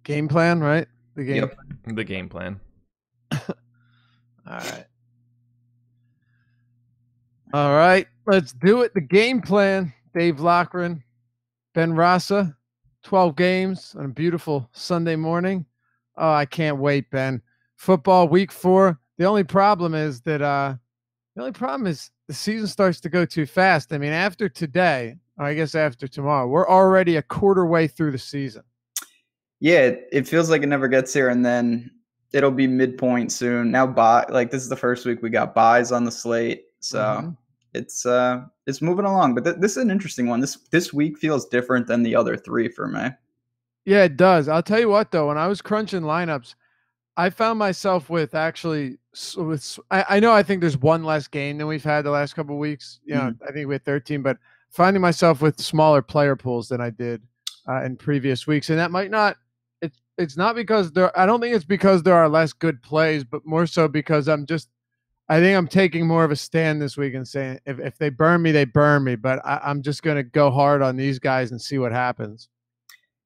Game plan, right? The game. Yep. The game plan. All right. All right. Let's do it. The game plan. Dave Lochran, Ben Rasa, 12 games on a beautiful Sunday morning. Oh, I can't wait, Ben. Football week 4. The only problem is the season starts to go too fast. I mean, after today, or I guess after tomorrow, we're already a quarter way through the season. Yeah, it feels like it never gets here, and then it'll be midpoint soon. Now, this is the first week we got buys on the slate, so it's moving along. But this is an interesting one. This week feels different than the other 3 for me. Yeah, it does. I'll tell you what, though, when I was crunching lineups, I found myself with actually I think there's one less game than we've had the last couple of weeks. You know, I think we had 13, but finding myself with smaller player pools than I did in previous weeks, and that might not. It's not because I don't think it's because there are less good plays, but more so because I think I'm taking more of a stand this week and saying if they burn me, they burn me. But I'm just going to go hard on these guys and see what happens.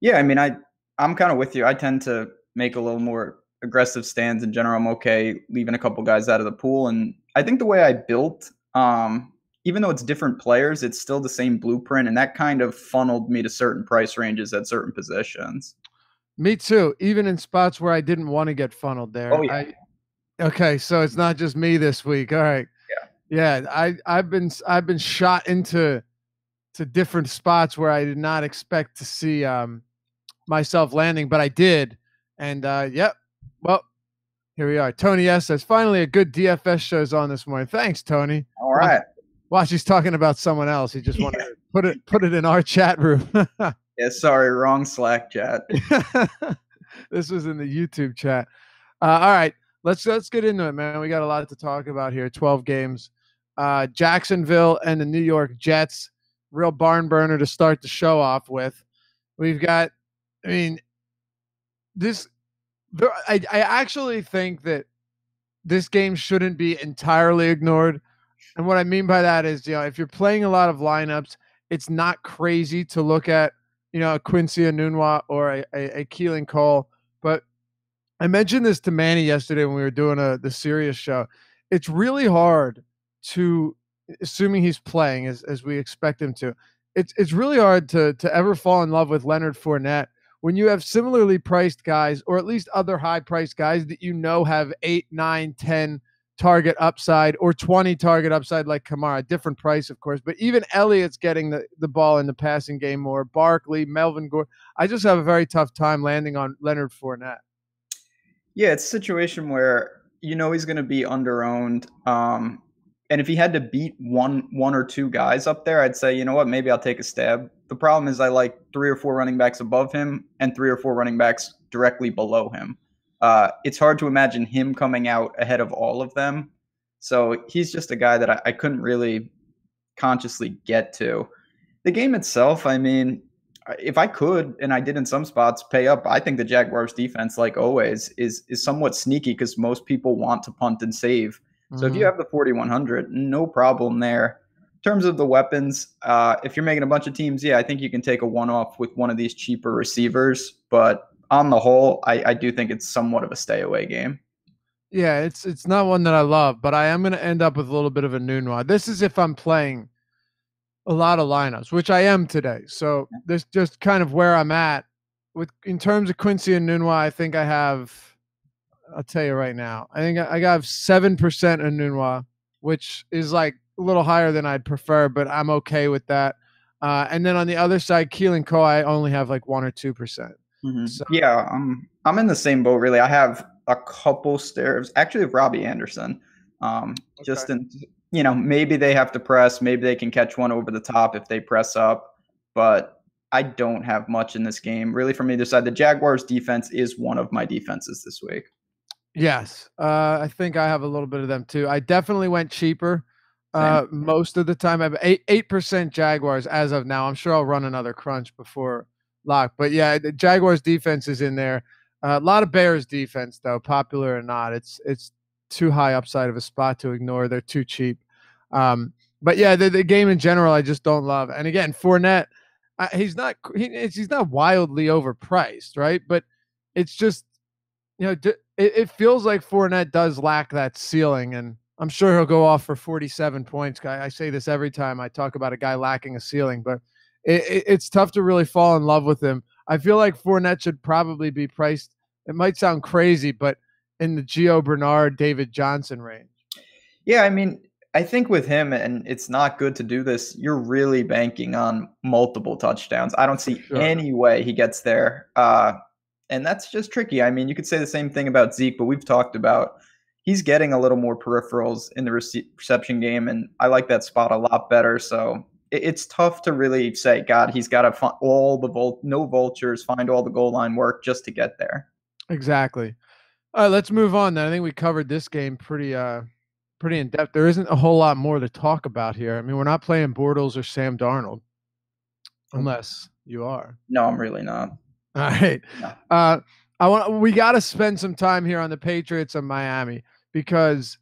Yeah, I mean, I'm kind of with you. I tend to make a little more aggressive stands in general. I'm okay leaving a couple guys out of the pool. And I think the way I built, even though it's different players, it's still the same blueprint. And that kind of funneled me to certain price ranges at certain positions. Me too, even in spots where I didn't want to get funneled there. Oh, yeah. Okay, so it's not just me this week. All right. Yeah, I've been shot into different spots where I did not expect to see myself landing, but I did. And yep. Well, here we are. Tony S says finally a good DFS show's on this morning. Thanks, Tony. All right. Watch, he's talking about someone else. He just wanted to put it in our chat room. Yeah, sorry, wrong Slack chat. This was in the YouTube chat. All right, let's get into it, man. We got a lot to talk about here. 12 games. Jacksonville and the New York Jets. Real barn burner to start the show off with. We've got, I mean, this. I actually think that this game shouldn't be entirely ignored. And what I mean by that is, if you're playing a lot of lineups, it's not crazy to look at, a Quincy Enunwa or a Keelan Cole. But I mentioned this to Manny yesterday when we were doing the Sirius show. It's really hard to, assuming he's playing as we expect him to, it's really hard to ever fall in love with Leonard Fournette when you have similarly priced guys, or at least other high-priced guys that have 8, 9, 10 target upside or 20 target upside like Kamara, different price, of course, but even Elliott's getting the ball in the passing game more. Barkley, Melvin Gordon. I just have a very tough time landing on Leonard Fournette. Yeah, it's a situation where he's going to be under-owned. And if he had to beat one or two guys up there, I'd say, you know what, maybe I'll take a stab. The problem is I like 3 or 4 running backs above him and 3 or 4 running backs directly below him. It's hard to imagine him coming out ahead of all of them. So he's just a guy that I couldn't really consciously get to. The game itself, I mean, if I could, and I did in some spots, pay up, I think the Jaguars defense, like always, is somewhat sneaky because most people want to punt and save. So if you have the 4,100, no problem there. In terms of the weapons, if you're making a bunch of teams, yeah, I think you can take a one-off with one of these cheaper receivers. But on the whole, I do think it's somewhat of a stay-away game. Yeah, it's not one that I love, but I am going to end up with a little bit of a Nunwa. This is if I'm playing a lot of lineups, which I am today. So this just kind of where I'm at. In terms of Quincy and Nunwa, I think I have – I'll tell you right now. I think I got 7% in Nunwa, which is like a little higher than I'd prefer, but I'm okay with that. And then on the other side, Keelan Cole, I only have like 1 or 2%. Mm-hmm. So, yeah, I'm in the same boat, really. I have a couple stares, actually, of Robbie Anderson. Just in, maybe they have to press. Maybe they can catch one over the top if they press up. But I don't have much in this game, really, from either side. The Jaguars' defense is one of my defenses this week. Yes, I think I have a little bit of them too. I definitely went cheaper most of the time. I have 8% Jaguars as of now. I'm sure I'll run another crunch before lock. But yeah, the Jaguars defense is in there. A lot of Bears defense though, popular or not. It's too high upside of a spot to ignore. They're too cheap. But yeah, the game in general, I just don't love. And again, Fournette, he's not wildly overpriced, right? But it's just, it feels like Fournette does lack that ceiling, and I'm sure he'll go off for 47 points. I say this every time I talk about a guy lacking a ceiling, but it's tough to really fall in love with him. I feel like Fournette should probably be priced. It might sound crazy, but in the Gio Bernard, David Johnson range. Yeah, I mean, I think with him, and it's not good to do this, you're really banking on multiple touchdowns. I don't see any way he gets there. And that's just tricky. I mean, you could say the same thing about Zeke, but we've talked about he's getting a little more peripherals in the reception game, and I like that spot a lot better. So it's tough to really say, God, he's got to find all the no vultures, find all the goal line work just to get there. Exactly. All right, let's move on then. I think we covered this game pretty in depth. There isn't a whole lot more to talk about here. I mean, we're not playing Bortles or Sam Darnold, unless you are. No, I'm really not. All right. No. We got to spend some time here on the Patriots of Miami, because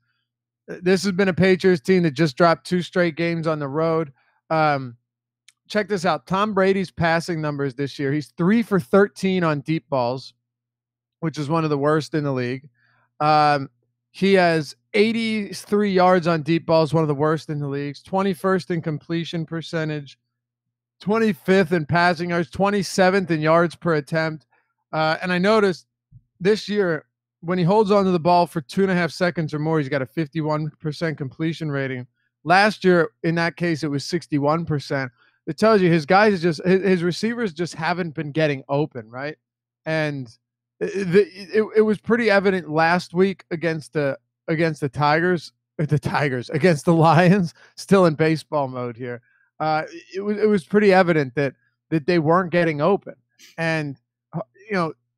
this has been a Patriots team that just dropped 2 straight games on the road. Check this out. Tom Brady's passing numbers this year. He's 3 for 13 on deep balls, which is one of the worst in the league. He has 83 yards on deep balls, one of the worst in the leagues, 21st in completion percentage, 25th in passing yards, 27th in yards per attempt. And I noticed this year, when he holds onto the ball for 2.5 seconds or more, he's got a 51% completion rating. Last year, in that case, it was 61%. It tells you his his receivers just haven't been getting open, right? And it was pretty evident last week against the Tigers, against the Lions, still in baseball mode here. It was pretty evident that they weren't getting open, and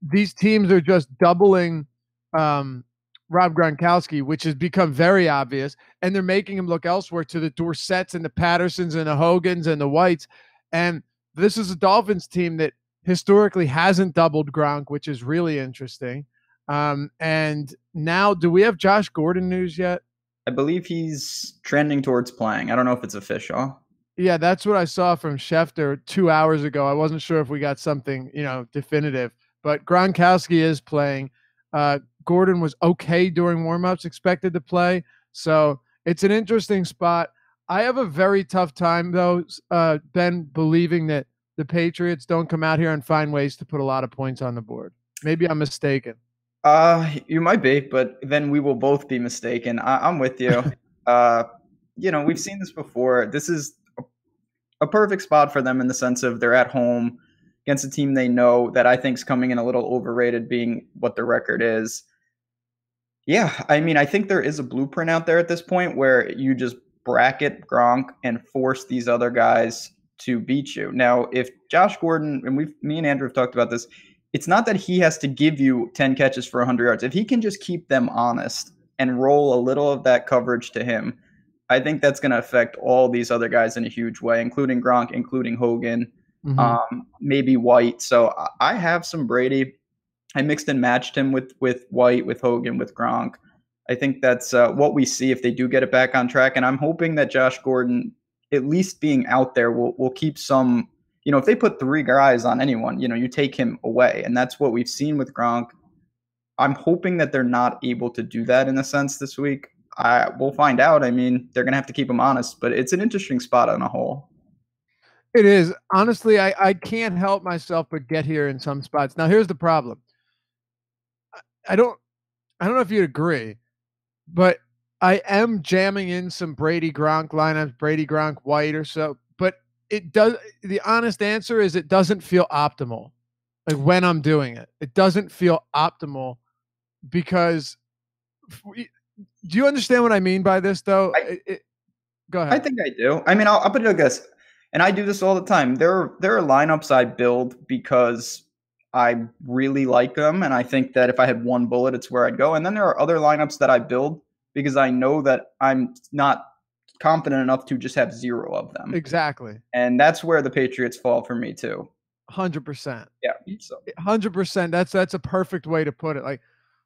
these teams are just doubling Rob Gronkowski, which has become very obvious, and they're making him look elsewhere to the Dorsetts and the Pattersons and the Hogans and the Whites. And this is a Dolphins team that historically hasn't doubled Gronk, which is really interesting. And now, do we have Josh Gordon news yet? I believe he's trending towards playing. I don't know if it's official. Yeah, that's what I saw from Schefter 2 hours ago. I wasn't sure if we got something, definitive, but Gronkowski is playing. Gordon was okay during warmups, expected to play. So it's an interesting spot. I have a very tough time, though, Ben, believing that the Patriots don't come out here and find ways to put a lot of points on the board. Maybe I'm mistaken. You might be, but then we will both be mistaken. I'm with you. We've seen this before. This is a perfect spot for them in the sense of they're at home against a team they know that I think is coming in a little overrated, being what their record is. Yeah, I mean, I think there is a blueprint out there at this point where you just bracket Gronk and force these other guys to beat you. Now, if Josh Gordon, and me and Andrew have talked about this, it's not that he has to give you 10 catches for 100 yards. If he can just keep them honest and roll a little of that coverage to him, I think that's going to affect all these other guys in a huge way, including Gronk, including Hogan, maybe White. So I have some Brady. I mixed and matched him with White, with Hogan, with Gronk. I think that's what we see if they do get it back on track. And I'm hoping that Josh Gordon, at least being out there, will keep some, if they put 3 guys on anyone, you take him away. And that's what we've seen with Gronk. I'm hoping that they're not able to do that in a sense this week. We'll find out. I mean, they're going to have to keep him honest, but it's an interesting spot on a whole. It is. Honestly, I can't help myself but get here in some spots. Now, here's the problem. I don't know if you'd agree, but I am jamming in some Brady Gronk lineups, Brady Gronk White or so, but the honest answer is it doesn't feel optimal. Like when I'm doing it, it doesn't feel optimal because do you understand what I mean by this though? Go ahead. I think I do. I mean, I'll put it like this, and I do this all the time. There are lineups I build because I really like them, and I think that if I had one bullet, it's where I'd go. And then there are other lineups that I build because I know that I'm not confident enough to just have 0 of them. Exactly. And that's where the Patriots fall for me too. 100%. Yeah. So 100%. That's a perfect way to put it. Like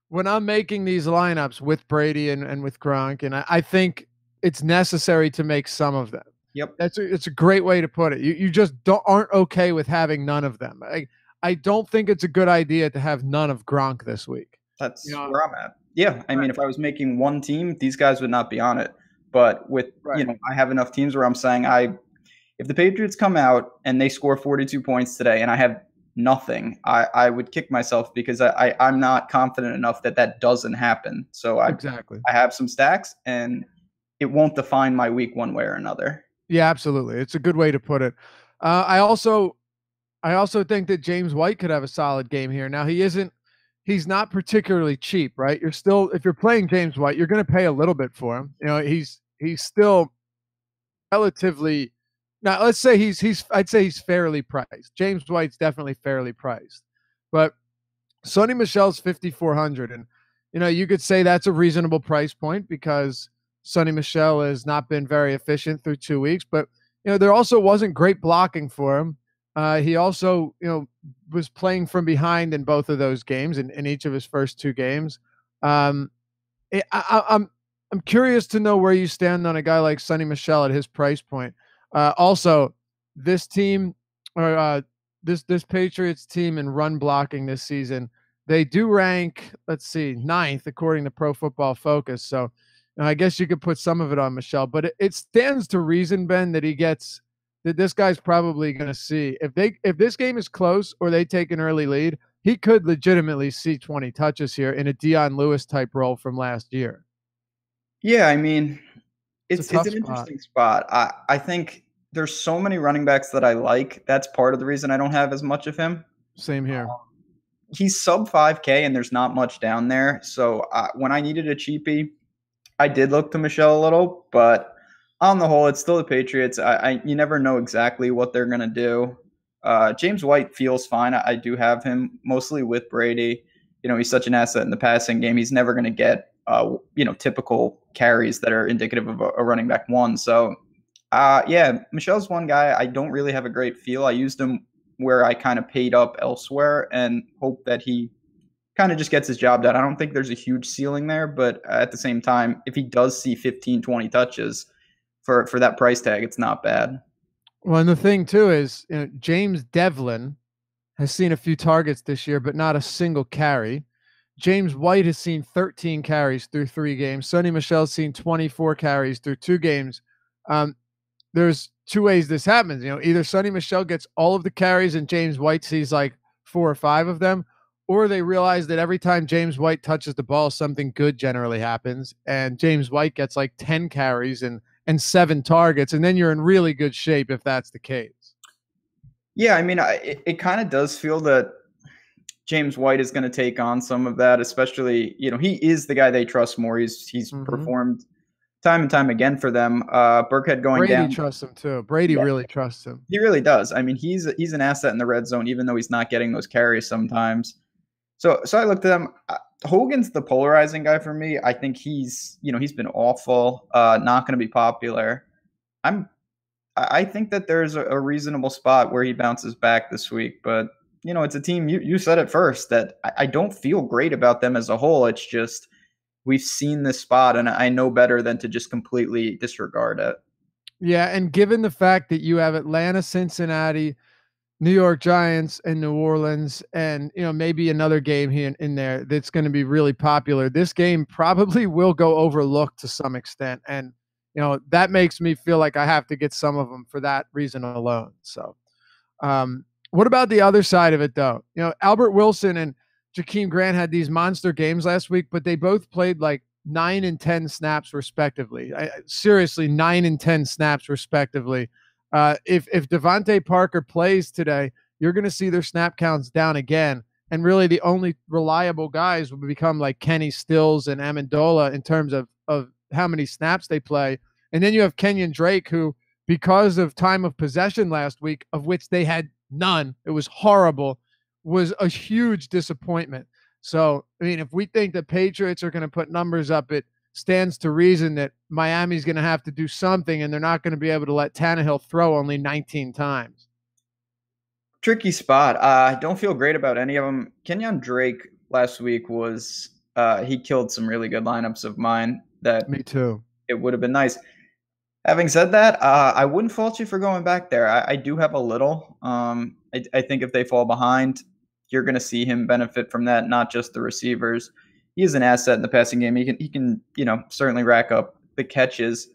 when I'm making these lineups with Brady and with Gronk, and I think it's necessary to make some of them. Yep. It's a great way to put it. You just aren't okay with having none of them. I don't think it's a good idea to have none of Gronk this week. That's Yeah, where I'm at. Yeah, I right, mean, if I was making one team, these guys would not be on it. But with, right. I have enough teams where I'm saying if the Patriots come out and they score 42 points today and I have nothing, I would kick myself because I'm not confident enough that that doesn't happen. So Exactly. I have some stacks and it won't define my week one way or another. Yeah, absolutely. It's a good way to put it. I also think that James White could have a solid game here. Now he's not particularly cheap, right? You're still if you're playing James White, you're going to pay a little bit for him. He's still relatively now let's say he's I'd say he's fairly priced. James White's definitely fairly priced. But Sonny Michel's 5,400 and you could say that's a reasonable price point because Sonny Michel has not been very efficient through 2 weeks, but there also wasn't great blocking for him. He also, was playing from behind in both of those games in each of his first 2 games. Um, I'm curious to know where you stand on a guy like Sonny Michel at his price point. Also, this team or this Patriots team in run blocking this season, they do rank, let's see, ninth according to Pro Football Focus. So I guess you could put some of it on Michel, but it stands to reason, Ben, that this guy's probably going to see if this game is close or they take an early lead, he could legitimately see 20 touches here in a Dion Lewis type role from last year. Yeah, I mean, It's a it's tough an spot. interesting spot. I think there's so many running backs that I like. That's part of the reason I don't have as much of him. Same here. He's sub 5K and there's not much down there. So when I needed a cheapie, I did look to Michelle a little, but on the whole, it's still the Patriots. You never know exactly what they're gonna do. James White feels fine. I do have him mostly with Brady. He's such an asset in the passing game. He's never gonna get typical carries that are indicative of a running back one. So yeah, Michel's one guy I don't really have a great feel. I used him where I kind of paid up elsewhere and hope that he kind of just gets his job done. I don't think there's a huge ceiling there, but at the same time, if he does see 15, 20 touches for that price tag, it's not bad. Well, and the thing too is, James Devlin has seen a few targets this year, but not a single carry. James White has seen 13 carries through 3 games. Sonny Michel's seen 24 carries through 2 games. There's 2 ways this happens. Either Sonny Michel gets all of the carries and James White sees like 4 or 5 of them, or they realize that every time James White touches the ball, something good generally happens, and James White gets like 10 carries and 7 targets, and then you're in really good shape if that's the case. Yeah, I mean, it kind of does feel that James White is going to take on some of that, especially, he is the guy they trust more. He's performed time and time again for them. Burkhead going Brady down. trusts him too. Brady really trusts him. He really does. I mean, he's an asset in the red zone, even though he's not getting those carries sometimes. So I looked at them. Hogan's the polarizing guy for me. I think he's been awful, not going to be popular. I think that there's a reasonable spot where he bounces back this week, but it's a team. You said it first that I don't feel great about them as a whole. It's just we've seen this spot, and I know better than to just completely disregard it. Yeah, and given the fact that you have Atlanta, Cincinnati, New York Giants, and New Orleans, and maybe another game here in there that's going to be really popular, this game probably will go overlooked to some extent, and that makes me feel like I have to get some of them for that reason alone. So, what about the other side of it, though? Albert Wilson and Jakeem Grant had these monster games last week, but they both played like 9 and 10 snaps respectively. Seriously, 9 and 10 snaps respectively. If Devontae Parker plays today, you're going to see their snap counts down again. And really the only reliable guys will become like Kenny Stills and Amendola in terms of how many snaps they play. And then you have Kenyon Drake, who, because of time of possession last week, of which they had none, it was horrible, was a huge disappointment. So, I mean, if we think the Patriots are going to put numbers up, it stands to reason that Miami's going to have to do something, and they're not going to be able to let Tannehill throw only 19 times. Tricky spot. I don't feel great about any of them. Kenyon Drake last week he killed some really good lineups of mine that Me too. it would have been nice. Having said that, I wouldn't fault you for going back there. I do have a little. I think if they fall behind, you're going to see him benefit from that. Not just the receivers. He is an asset in the passing game. He can certainly rack up the catches.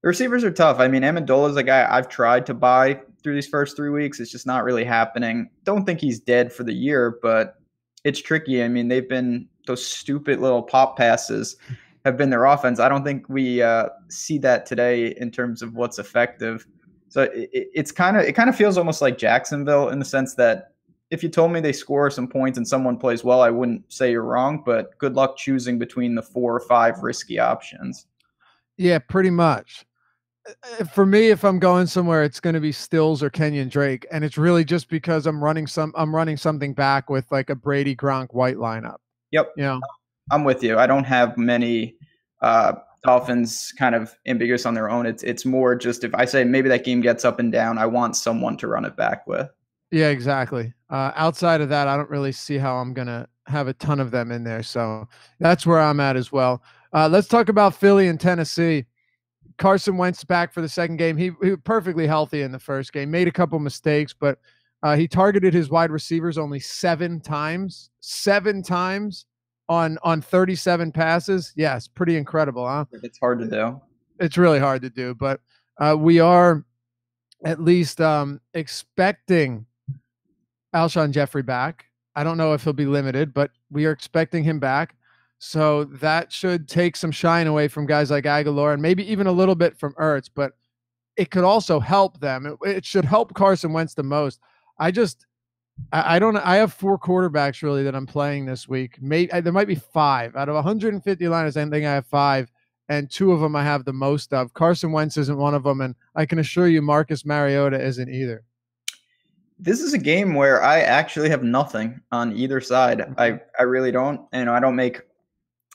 The receivers are tough. I mean, Amendola is a guy I've tried to buy through these first 3 weeks. It's just not really happening. Don't think he's dead for the year, but it's tricky. I mean, they've been those stupid little pop passes have been their offense. I don't think we see that today in terms of what's effective. So it kind of feels almost like Jacksonville in the sense that if you told me they score some points and someone plays well, I wouldn't say you're wrong. But good luck choosing between the 4 or 5 risky options. Yeah, pretty much. For me, if I'm going somewhere, it's going to be Stills or Kenyon Drake, and it's really just because I'm running something back with like a Brady Gronk White lineup. Yep. You know, I'm with you. I don't have many Dolphins kind of ambiguous on their own. It's more just if I say maybe that game gets up and down, I want someone to run it back with. yeah, exactly. Outside of that, I don't really see how I'm gonna have a ton of them in there. So that's where I'm at as well. Let's talk about Philly and Tennessee. Carson Wentz back for the second game. He was perfectly healthy in the first game, made a couple mistakes, but he targeted his wide receivers only 7 times on 37 passes. Yes, pretty incredible, huh? It's hard to do. It's really hard to do, but we are at least expecting Alshon Jeffrey back. I don't know if he'll be limited, but we are expecting him back. So that should take some shine away from guys like Aguilar and maybe even a little bit from Ertz, but it could also help them. It should help Carson Wentz the most. I don't. I have 4 quarterbacks really that I'm playing this week. Maybe there might be 5 out of 150 liners. I think I have 5, and 2 of them I have the most of. Carson Wentz isn't one of them, and I can assure you Marcus Mariota isn't either. This is a game where I actually have nothing on either side. I really don't. I don't make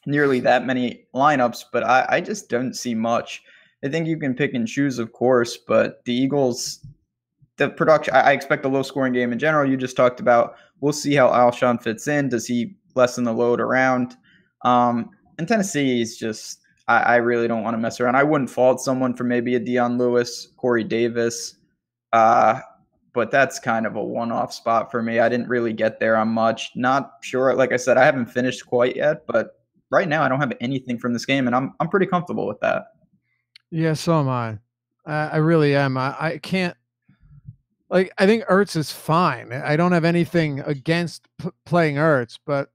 nearly that many lineups, but I just don't see much. I think you can pick and choose, of course, but the Eagles, the production, I expect a low scoring game in general. You just talked about. We'll see how Alshon fits in. Does he lessen the load around? And Tennessee is just, I really don't want to mess around. I wouldn't fault someone for maybe a Deion Lewis, Corey Davis. But that's kind of a one-off spot for me. I didn't really get there on much. Not sure. Like I said, I haven't finished quite yet, but right now I don't have anything from this game, and I'm pretty comfortable with that. Yeah, so am I. I really am. I can't. Like, I think Ertz is fine. I don't have anything against playing Ertz, but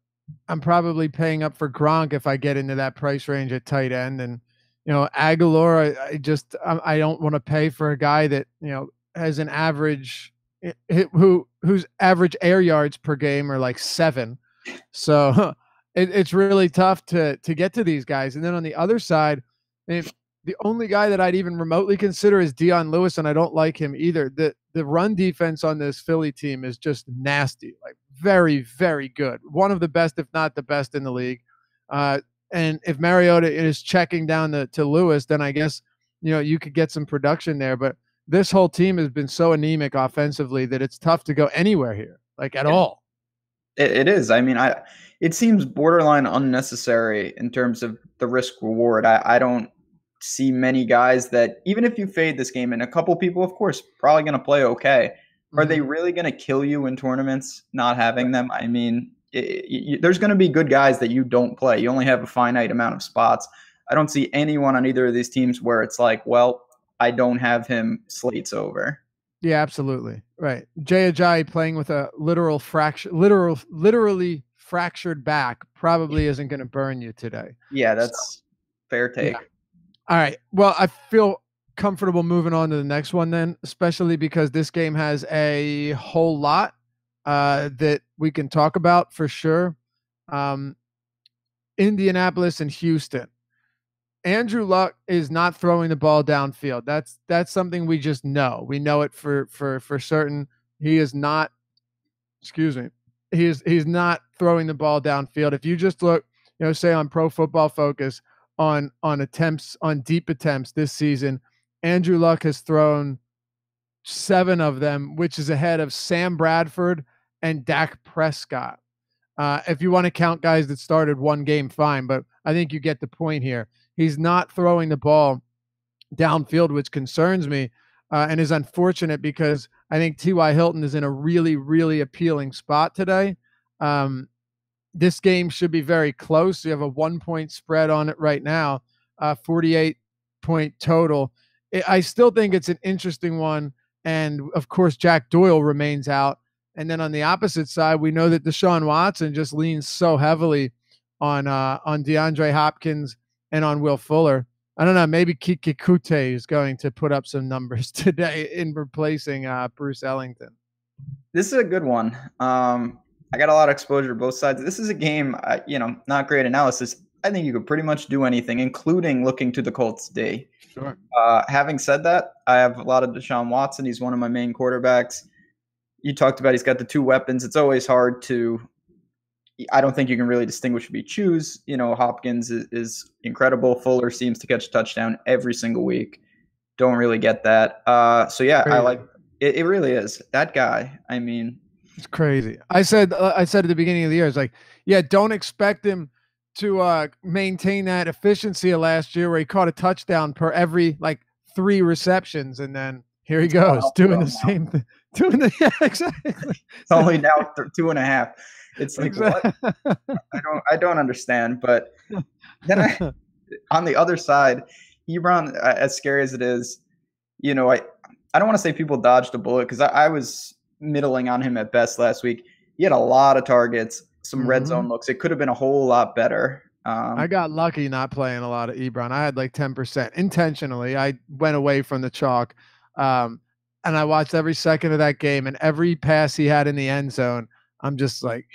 I'm probably paying up for Gronk if I get into that price range at tight end. And, Aguilar, I don't want to pay for a guy that, has an average, whose average air yards per game are like 7. So it's really tough to get to these guys. And then on the other side, the only guy that I'd even remotely consider is Deion Lewis, and I don't like him either. The run defense on this Philly team is just nasty, like very, very good. One of the best, if not the best in the league. And if Mariota is checking down to Lewis, then I guess, you could get some production there. But this whole team has been so anemic offensively that it's tough to go anywhere here, like at all. It is. I mean, it seems borderline unnecessary in terms of the risk reward. I don't see many guys that, even if you fade this game, and a couple people, of course, probably going to play okay. Are they really going to kill you in tournaments not having them? I mean, there's going to be good guys that you don't play. You only have a finite amount of spots. I don't see anyone on either of these teams where it's like, well, I don't have him, slate's over. Yeah, absolutely. Right. Jay Ajayi playing with a literally fractured back probably isn't going to burn you today. Yeah, that's fair take. Yeah. All right. Well, I feel comfortable moving on to the next one then, especially because this game has a whole lot that we can talk about for sure. Indianapolis and Houston. Andrew Luck is not throwing the ball downfield. That's something we just know. We know it for certain. He is not. Excuse me. He's not throwing the ball downfield. If you just look, say on Pro Football Focus on attempts, on deep attempts this season, Andrew Luck has thrown 7 of them, which is ahead of Sam Bradford and Dak Prescott. If you want to count guys that started one game, fine, but I think you get the point here. He's not throwing the ball downfield, which concerns me and is unfortunate because I think T.Y. Hilton is in a really, really appealing spot today. This game should be very close. You have a 1-point spread on it right now, 48-point total. I still think it's an interesting one. And of course, Jack Doyle remains out. And then on the opposite side, we know that Deshaun Watson just leans so heavily on DeAndre Hopkins and on Will Fuller. I don't know. Maybe Kiki Kute is going to put up some numbers today in replacing Bruce Ellington. This is a good one. I got a lot of exposure to both sides. This is a game, not great analysis. I think you could pretty much do anything, including looking to the Colts D. Sure. Having said that, I have a lot of Deshaun Watson. He's one of my main quarterbacks. You talked about he's got the two weapons. It's always hard to – I don't think you can really distinguish if you choose. Hopkins is incredible. Fuller seems to catch a touchdown every single week. Don't really get that. Crazy. I like it. It really is. That guy, I mean – it's crazy. I said at the beginning of the year, it's like, yeah, don't expect him to maintain that efficiency of last year where he caught a touchdown per every 3 receptions, and then here he goes doing the same thing. Exactly. It's only now 2.5. It's like exactly. What? I don't understand. But then on the other side, Ebron, as scary as it is, I don't want to say people dodged a bullet because I was middling on him at best last week. He had a lot of targets, some red zone looks. It could have been a whole lot better. I got lucky not playing a lot of Ebron. I had 10% intentionally. I went away from the chalk, and I watched every second of that game, and every pass he had in the end zone, I'm just like,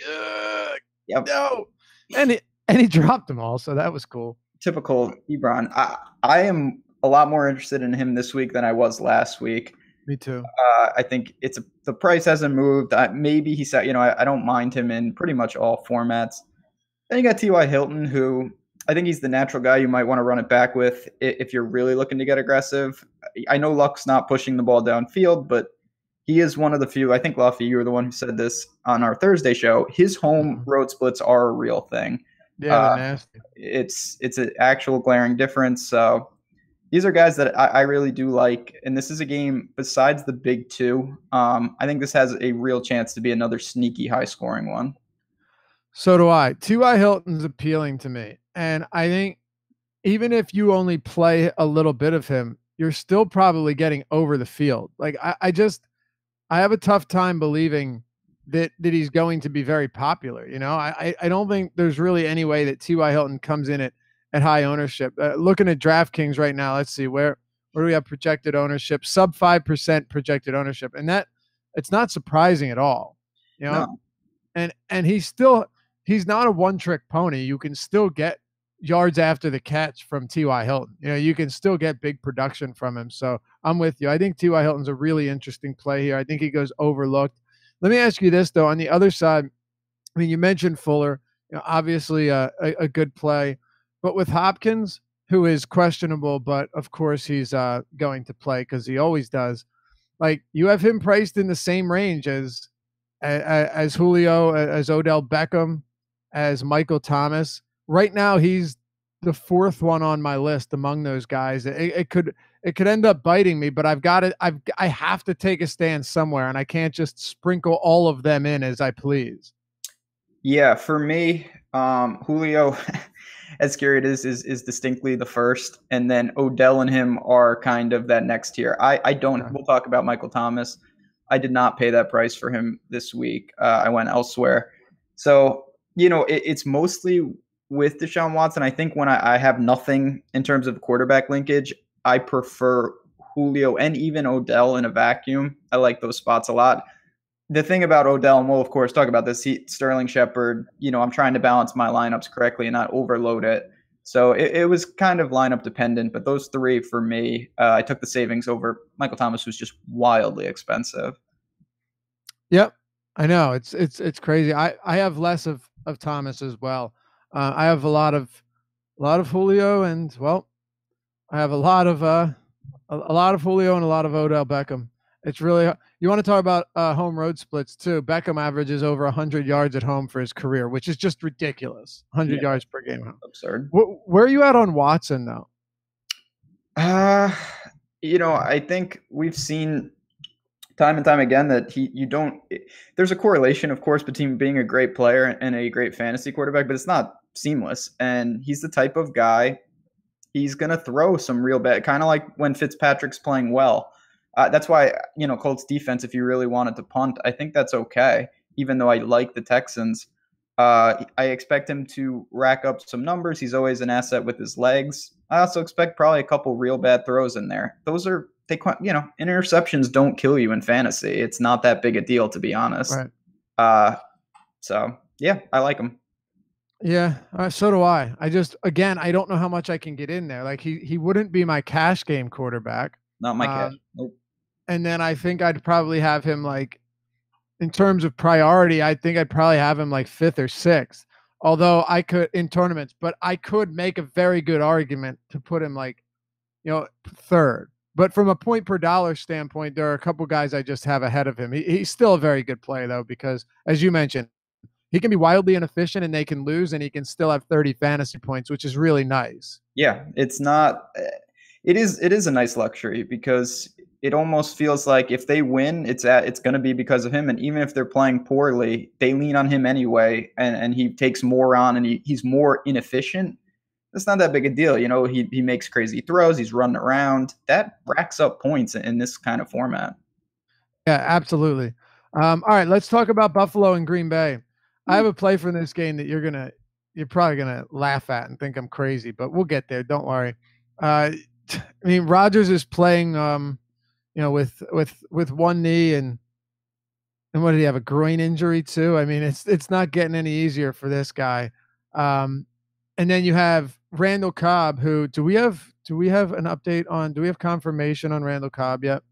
yep. No, and he dropped them all, so that was cool. Typical Ebron. I am a lot more interested in him this week than I was last week. Me too. I think the price hasn't moved. Maybe he said, I don't mind him in pretty much all formats. Then you got T.Y. Hilton, who I think he's the natural guy you might want to run it back with if you're really looking to get aggressive. I know Luck's not pushing the ball downfield, but he is one of the few. I think, Luffy, you were the one who said this on our Thursday show. His home road splits are a real thing. Yeah, they're nasty. It's an actual glaring difference. So these are guys that I really do like, and this is a game besides the big two. I think this has a real chance to be another sneaky high-scoring one. So do I. T.Y. Hilton's appealing to me, and I think even if you only play a little bit of him, you're still probably getting over the field. I have a tough time believing that he's going to be very popular. I don't think there's really any way that T.Y. Hilton comes in at high ownership. Looking at DraftKings right now, let's see where do we have projected ownership? Sub 5% projected ownership, and that it's not surprising at all. No. And he's not a one-trick pony. You can still get yards after the catch from T.Y. Hilton. You can still get big production from him. So I'm with you. I think T.Y. Hilton's a really interesting play here. I think he goes overlooked. Let me ask you this though. On the other side, I mean, you mentioned Fuller. Obviously a good play. But with Hopkins, who is questionable, but of course he's going to play because he always does. You have him priced in the same range as Julio, as Odell Beckham, as Michael Thomas. Right now, he's the 4th one on my list among those guys. It could end up biting me, but I have to take a stand somewhere, and I can't just sprinkle all of them in as I please. Yeah, for me, Julio. As scary it is distinctly the first, and then Odell and him are kind of that next tier. I don't. Okay. We'll talk about Michael Thomas. I did not pay that price for him this week. I went elsewhere. So it's mostly with Deshaun Watson. I think when I have nothing in terms of quarterback linkage, I prefer Julio and even Odell in a vacuum. I like those spots a lot. The thing about Odell, and we'll of course talk about this, Sterling Shepard, I'm trying to balance my lineups correctly and not overload it. So it was kind of lineup dependent, but those 3 for me, I took the savings over Michael Thomas, who's just wildly expensive. Yep, I know it's crazy. I have less of Thomas as well. I have a lot of Julio, and I have a lot of Julio and a lot of Odell Beckham. It's really you want to talk about home road splits too. Beckham averages over 100 yards at home for his career, which is just ridiculous. 100 yards per game. Absurd. Where are you at on Watson though? Uh, I think we've seen time and time again that you don't. There's a correlation, of course, between being a great player and a great fantasy quarterback, but it's not seamless. And he's the type of guy. He's gonna throw some real bad, kind of like when Fitzpatrick's playing well. That's why Colts defense. If you really wanted to punt, I think that's okay. Even though I like the Texans, I expect him to rack up some numbers. He's always an asset with his legs. I also expect probably a couple real bad throws in there. Those are interceptions don't kill you in fantasy. It's not that big a deal, to be honest. Right. So yeah, I like him. Yeah, so do I. Again, I don't know how much I can get in there. Like he wouldn't be my cash game quarterback. Not my cash. Nope. And then I think I'd probably have him like in terms of priority, I think I'd probably have him like 5th or 6th. Although I could in tournaments, but I could make a very good argument to put him like, 3rd. But from a point per dollar standpoint, there are a couple guys I just have ahead of him. He's still a very good play though, because as you mentioned, he can be wildly inefficient and they can lose, and he can still have 30 fantasy points, which is really nice. Yeah, it's not. It is a nice luxury because it almost feels like if they win, it's going to be because of him. And even if they're playing poorly, they lean on him anyway, and he takes more on, and he's more inefficient. It's not that big a deal, He makes crazy throws. He's running around. That racks up points in this kind of format. Yeah, absolutely. All right, let's talk about Buffalo and Green Bay. I have a play for this game that you're probably gonna laugh at and think I'm crazy, but we'll get there. Don't worry. I mean, Rodgers is playing, with one knee, and what did he have, a groin injury too? I mean, it's not getting any easier for this guy. And then you have Randall Cobb, who do we have an update on? Do we have confirmation on Randall Cobb yet?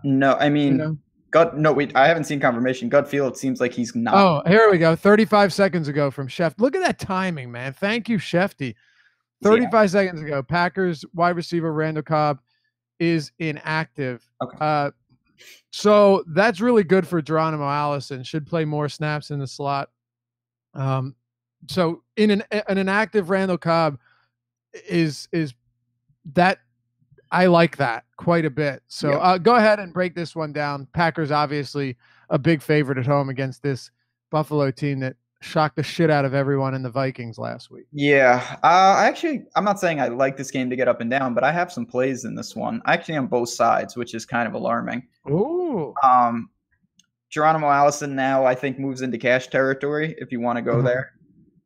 No, I mean, I haven't seen confirmation. Gut feel, it seems like he's not. Oh, here we go. 35 seconds ago from Chef. Look at that timing, man. Thank you, Shefty. 35 seconds ago, Packers wide receiver Randall Cobb is inactive. Okay. So that's really good for Geronimo Allison. Should play more snaps in the slot. So in an inactive Randall Cobb is that I like that quite a bit. So go ahead and break this one down. Packers obviously a big favorite at home against this Buffalo team that shocked the shit out of everyone in the Vikings last week. Yeah. I'm not saying I like this game to get up and down, but I have some plays in this one. Actually on both sides, which is kind of alarming. Ooh. Geronimo Allison now I think moves into cash territory if you want to go there.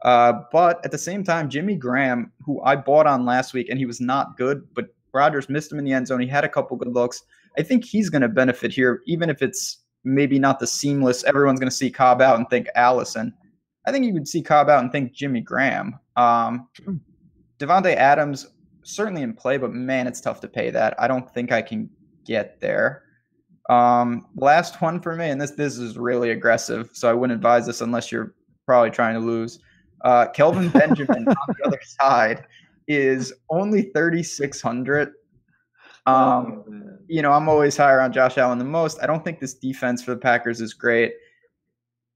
But at the same time, Jimmy Graham, who I bought on last week, and he was not good, but Rodgers missed him in the end zone. He had a couple good looks. I think he's going to benefit here, even if it's maybe not the seamless. Everyone's going to see Cobb out and think Allison. I think you would see Cobb out and think Jimmy Graham. Devontae Adams certainly in play, but man, it's tough to pay that. I don't think I can get there. Last one for me, and this is really aggressive, so I wouldn't advise this unless you're probably trying to lose. Kelvin Benjamin on the other side is only 3,600. I'm always higher on Josh Allen than most. I don't think this defense for the Packers is great.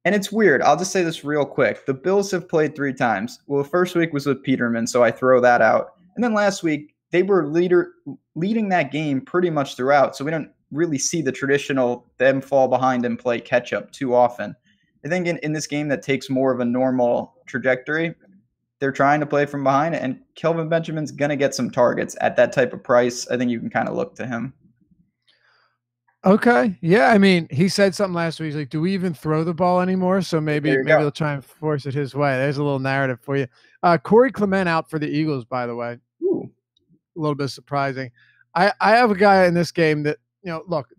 And it's weird. I'll just say this real quick. The Bills have played 3 times. Well, the first week was with Peterman, so I throw that out. And then last week, they were leading that game pretty much throughout, so we don't really see the traditional them fall behind and play catch-up too often. I think in this game that takes more of a normal trajectory, they're trying to play from behind, and Kelvin Benjamin's going to get some targets at that type of price. I think you can kind of look to him. Okay. Yeah. I mean, he said something last week. He's like, do we even throw the ball anymore? So maybe they'll try and force it his way. There's a little narrative for you. Corey Clement out for the Eagles, by the way. Ooh. A little bit surprising. I have a guy in this game that, look,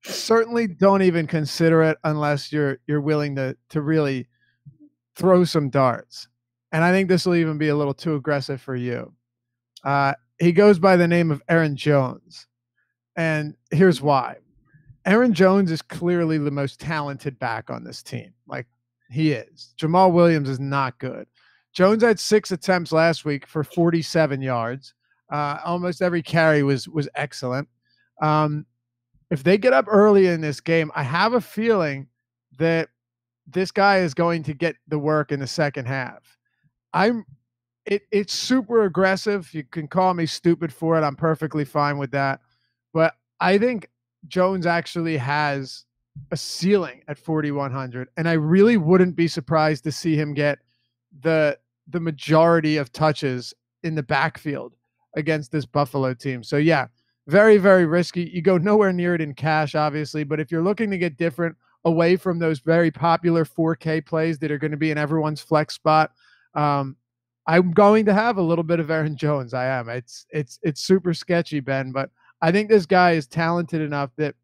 certainly don't even consider it unless you're willing to really throw some darts. And I think this will even be a little too aggressive for you. He goes by the name of Aaron Jones. And here's why. Aaron Jones is clearly the most talented back on this team. Like, he is. Jamal Williams is not good. Jones had 6 attempts last week for 47 yards. Almost every carry was excellent. If they get up early in this game, I have a feeling that this guy is going to get the work in the second half. I'm it's super aggressive. You can call me stupid for it. I'm perfectly fine with that. But I think Jones actually has a ceiling at 4,100, and I really wouldn't be surprised to see him get the the majority of touches in the backfield against this Buffalo team. So yeah, very very risky. You go nowhere near it in cash, obviously, but if you're looking to get different away from those very popular 4K plays that are going to be in everyone's flex spot, um, I'm going to have a little bit of Aaron Jones. I am. It's super sketchy, Ben, but I think this guy is talented enough that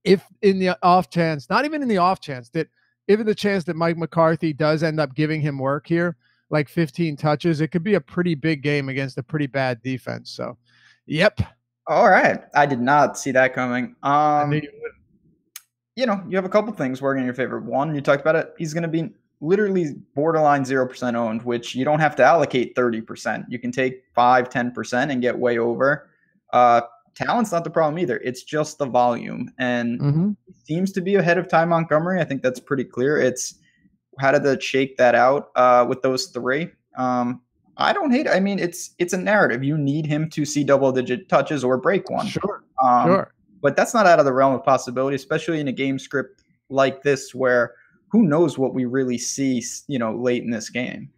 if in the off chance, not even in the off chance, that if in the chance that Mike McCarthy does end up giving him work here, like 15 touches, it could be a pretty big game against a pretty bad defense. So, yep. All right. I did not see that coming. I knew you would. You have a couple things working in your favor. One, you talked about it. He's going to be literally borderline 0% owned, which you don't have to allocate 30%. You can take 5, 10% and get way over. Talent's not the problem either. It's just the volume. And it seems to be ahead of Ty Montgomery. I think that's pretty clear. It's how did they shake that out with those three? I don't hate it. I mean, it's a narrative. You need him to see double-digit touches or break one. Sure. Sure. But that's not out of the realm of possibility, especially in a game script like this where who knows what we really see, late in this game.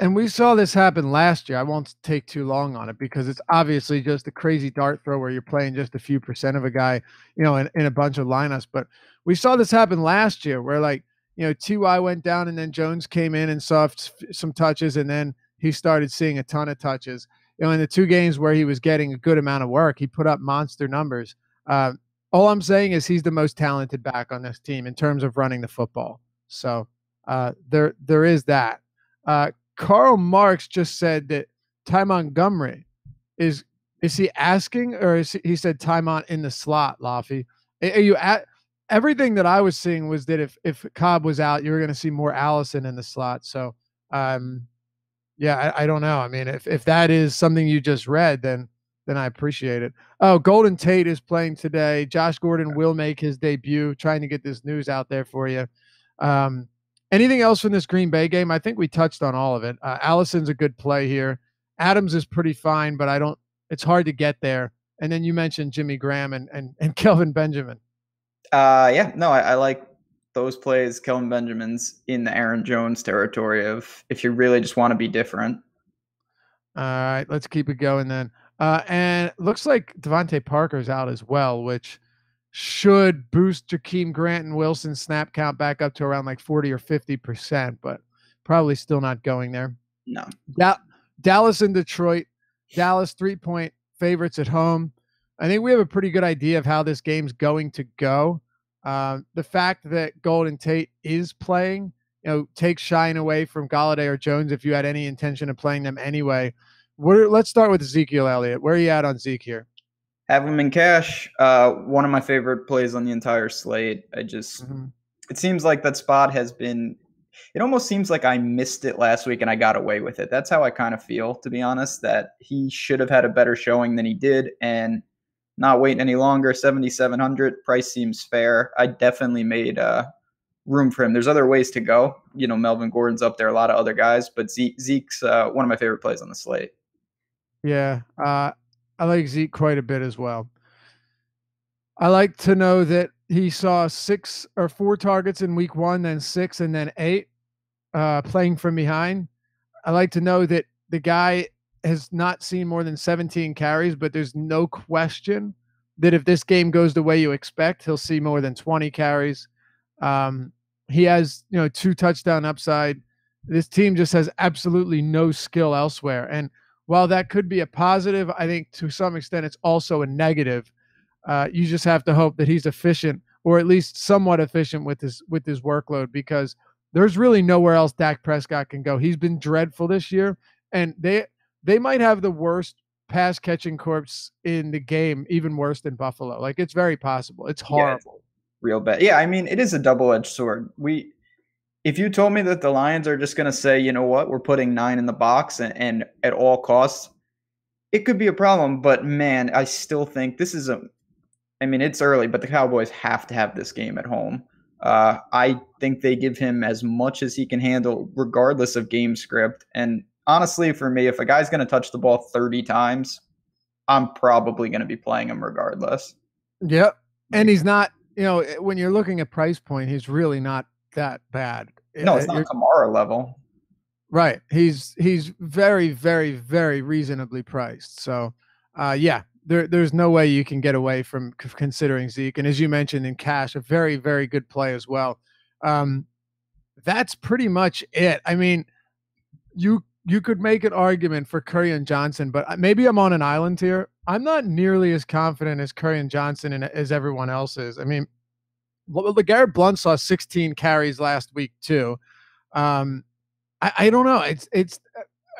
And we saw this happen last year. I won't take too long on it because it's obviously just a crazy dart throw where you're playing just a few percent of a guy, in a bunch of lineups. But we saw this happen last year where Ty went down and then Jones came in and saw some touches and then he started seeing a ton of touches. In the 2 games where he was getting a good amount of work, he put up monster numbers. All I'm saying is he's the most talented back on this team in terms of running the football. So there is that. Karl Marx just said that Ty Montgomery is he asking or he said Ty Mont in the slot, Laffy? Are you at everything that I was seeing was that if Cobb was out, you were going to see more Allison in the slot. So yeah, I don't know. I mean, if that is something you just read, then I appreciate it. Oh, Golden Tate is playing today. Josh Gordon will make his debut. Trying to get this news out there for you. Anything else from this Green Bay game? I think we touched on all of it. Allison's a good play here. Adams is pretty fine, but it's hard to get there. And then you mentioned Jimmy Graham and Kelvin Benjamin. Yeah, no, I like those plays. Kelvin Benjamin's in the Aaron Jones territory of if you really just want to be different. All right, let's keep it going then. And it looks like Devontae Parker's out as well, which should boost Jakeem Grant and Wilson's snap count back up to around like 40 or 50%, but probably still not going there. No. Dallas and Detroit. Dallas 3-point favorites at home. I think we have a pretty good idea of how this game's going to go. The fact that Golden Tate is playing, takes shine away from Golladay or Jones if you had any intention of playing them anyway. Let's start with Ezekiel Elliott. Where are you at on Zeke here? Have him in cash. One of my favorite plays on the entire slate. It seems like that spot has been, it almost seems like I missed it last week and I got away with it. That's how I kind of feel, to be honest, that he should have had a better showing than he did and not waiting any longer. 7,700 price seems fair. I definitely made room for him. There's other ways to go. Melvin Gordon's up there, a lot of other guys, but Zeke's one of my favorite plays on the slate. Yeah. I like Zeke quite a bit as well. I like to know that he saw 6 or 4 targets in week 1, then 6, and then 8 playing from behind. I like to know that the guy has not seen more than 17 carries, but there's no question that if this game goes the way you expect, he'll see more than 20 carries. He has, 2 touchdown upside. This team just has absolutely no skill elsewhere. And while that could be a positive, I think to some extent it's also a negative. You just have to hope that he's efficient, or at least somewhat efficient with his workload, because there's really nowhere else Dak Prescott can go. He's been dreadful this year, and they might have the worst pass catching corpse in the game, even worse than Buffalo. Like, it's very possible. It's horrible. Yeah, real bad. Yeah, I mean, it is a double-edged sword. If you told me that the Lions are just going to say, you know what, we're putting 9 in the box and at all costs, it could be a problem. But, man, I still think this is it's early, but the Cowboys have to have this game at home. I think they give him as much as he can handle regardless of game script. And honestly, for me, if a guy's going to touch the ball 30 times, I'm probably going to be playing him regardless. Yep. And Like, he's not, when you're looking at price point, he's really not that bad. no, it's not Kamara level. Right. He's very, very, very reasonably priced. So, yeah, there's no way you can get away from considering Zeke. And as you mentioned in cash, a very, very good play as well. That's pretty much it. I mean, you could make an argument for Curry and Johnson, but maybe I'm on an island here. I'm not nearly as confident as Curry and Johnson and as everyone else is. I mean, LeGarrette Blount saw 16 carries last week too. I don't know. It's.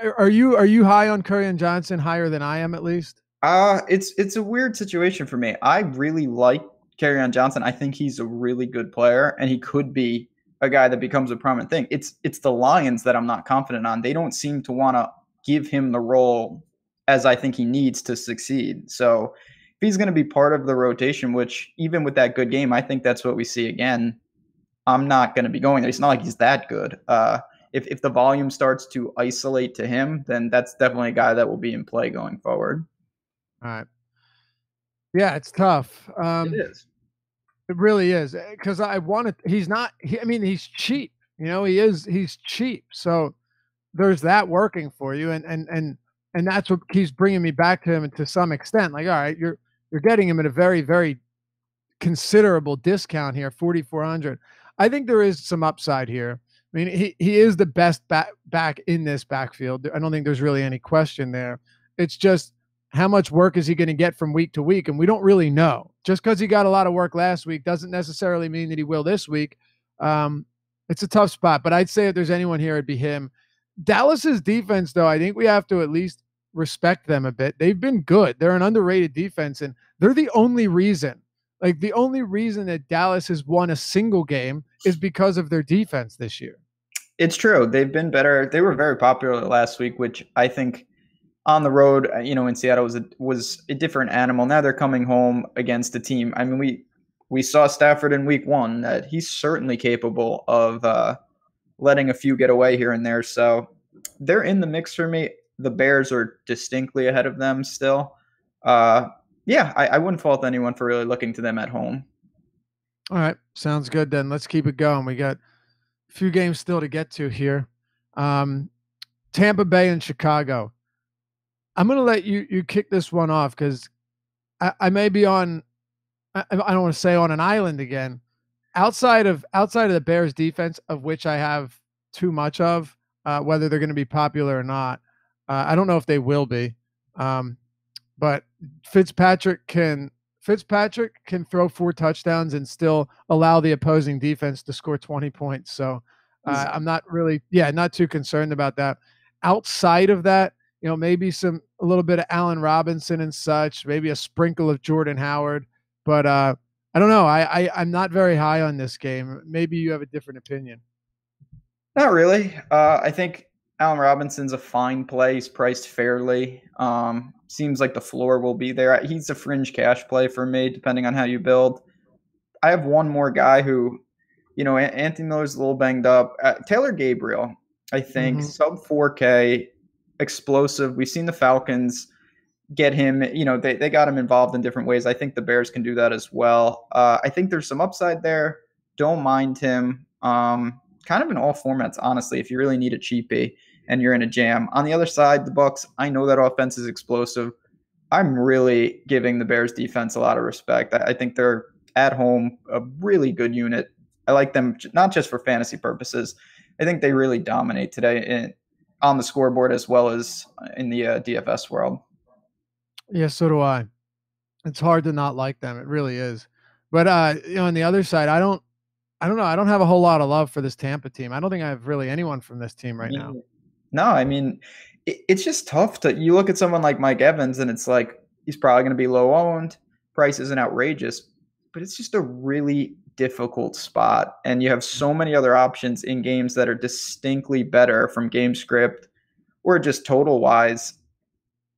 Are you high on Curry and Johnson? Higher than I am, at least. It's a weird situation for me. I really like Kerryon Johnson. I think he's a really good player, and he could be a guy that becomes a prominent thing. It's the Lions that I'm not confident on. They don't seem to want to give him the role as I think he needs to succeed. So if he's going to be part of the rotation, which even with that good game, I think that's what we see again. I'm not going to be going there. It's not like he's that good. If the volume starts to isolate to him, then that's definitely a guy that will be in play going forward. All right. Yeah, it's tough. It is. It really is because I wanted. He's not. I mean, he's cheap. He is. He's cheap. So there's that working for you, and that's what keeps bringing me back to him to some extent. Like, all right, you're getting him at a very, very considerable discount here, 4,400. I think there is some upside here. I mean, he is the best back in this backfield. I don't think there's really any question there. It's just how much work is he going to get from week to week? And we don't really know. Just because he got a lot of work last week doesn't necessarily mean that he will this week. It's a tough spot, but I'd say if there's anyone here, it'd be him. Dallas's defense, though, I think we have to at least respect them a bit. They've been good. They're an underrated defense, and they're the only reason. Like, the only reason that Dallas has won a single game is because of their defense this year. It's true. They've been better. They were very popular last week, which I think on the road, in Seattle was a different animal. Now they're coming home against a team. I mean, we saw Stafford in week 1 that he's certainly capable of letting a few get away here and there. So they're in the mix for me. The Bears are distinctly ahead of them still. Yeah, I wouldn't fault anyone for really looking to them at home. All right. Sounds good then. Let's keep it going. We got a few games still to get to here. Tampa Bay and Chicago. I'm going to let you kick this one off because I may be on, I don't want to say on an island again. Outside of the Bears defense, of which I have too much of, whether they're going to be popular or not. I don't know if they will be. But Fitzpatrick can throw 4 touchdowns and still allow the opposing defense to score 20 points. So I'm not really, not too concerned about that. Outside of that, maybe a little bit of Allen Robinson and such, maybe a sprinkle of Jordan Howard. But I don't know. I'm not very high on this game. Maybe you have a different opinion. Not really. I think Allen Robinson's a fine play. He's priced fairly. Seems like the floor will be there. He's a fringe cash play for me, depending on how you build. I have one more guy who, Anthony Miller's a little banged up. Taylor Gabriel, I think, sub 4K, explosive. We've seen the Falcons get him. They got him involved in different ways. I think the Bears can do that as well. I think there's some upside there. Don't mind him. Kind of in all formats, honestly, if you really need a cheapie and you're in a jam. On the other side, the Bucs, I know that offense is explosive. I'm really giving the Bears defense a lot of respect. I think they're at home a really good unit. I like them not just for fantasy purposes. I think they really dominate today on the scoreboard as well as in the DFS world. Yeah, so do I. It's hard to not like them. It really is. But on the other side, I don't know. I don't have a whole lot of love for this Tampa team. I don't think I have really anyone from this team right now. No, I mean, it's just tough you look at someone like Mike Evans and it's like, he's probably going to be low owned. Price isn't outrageous, but it's just a really difficult spot. And you have so many other options in games that are distinctly better from game script or just total wise.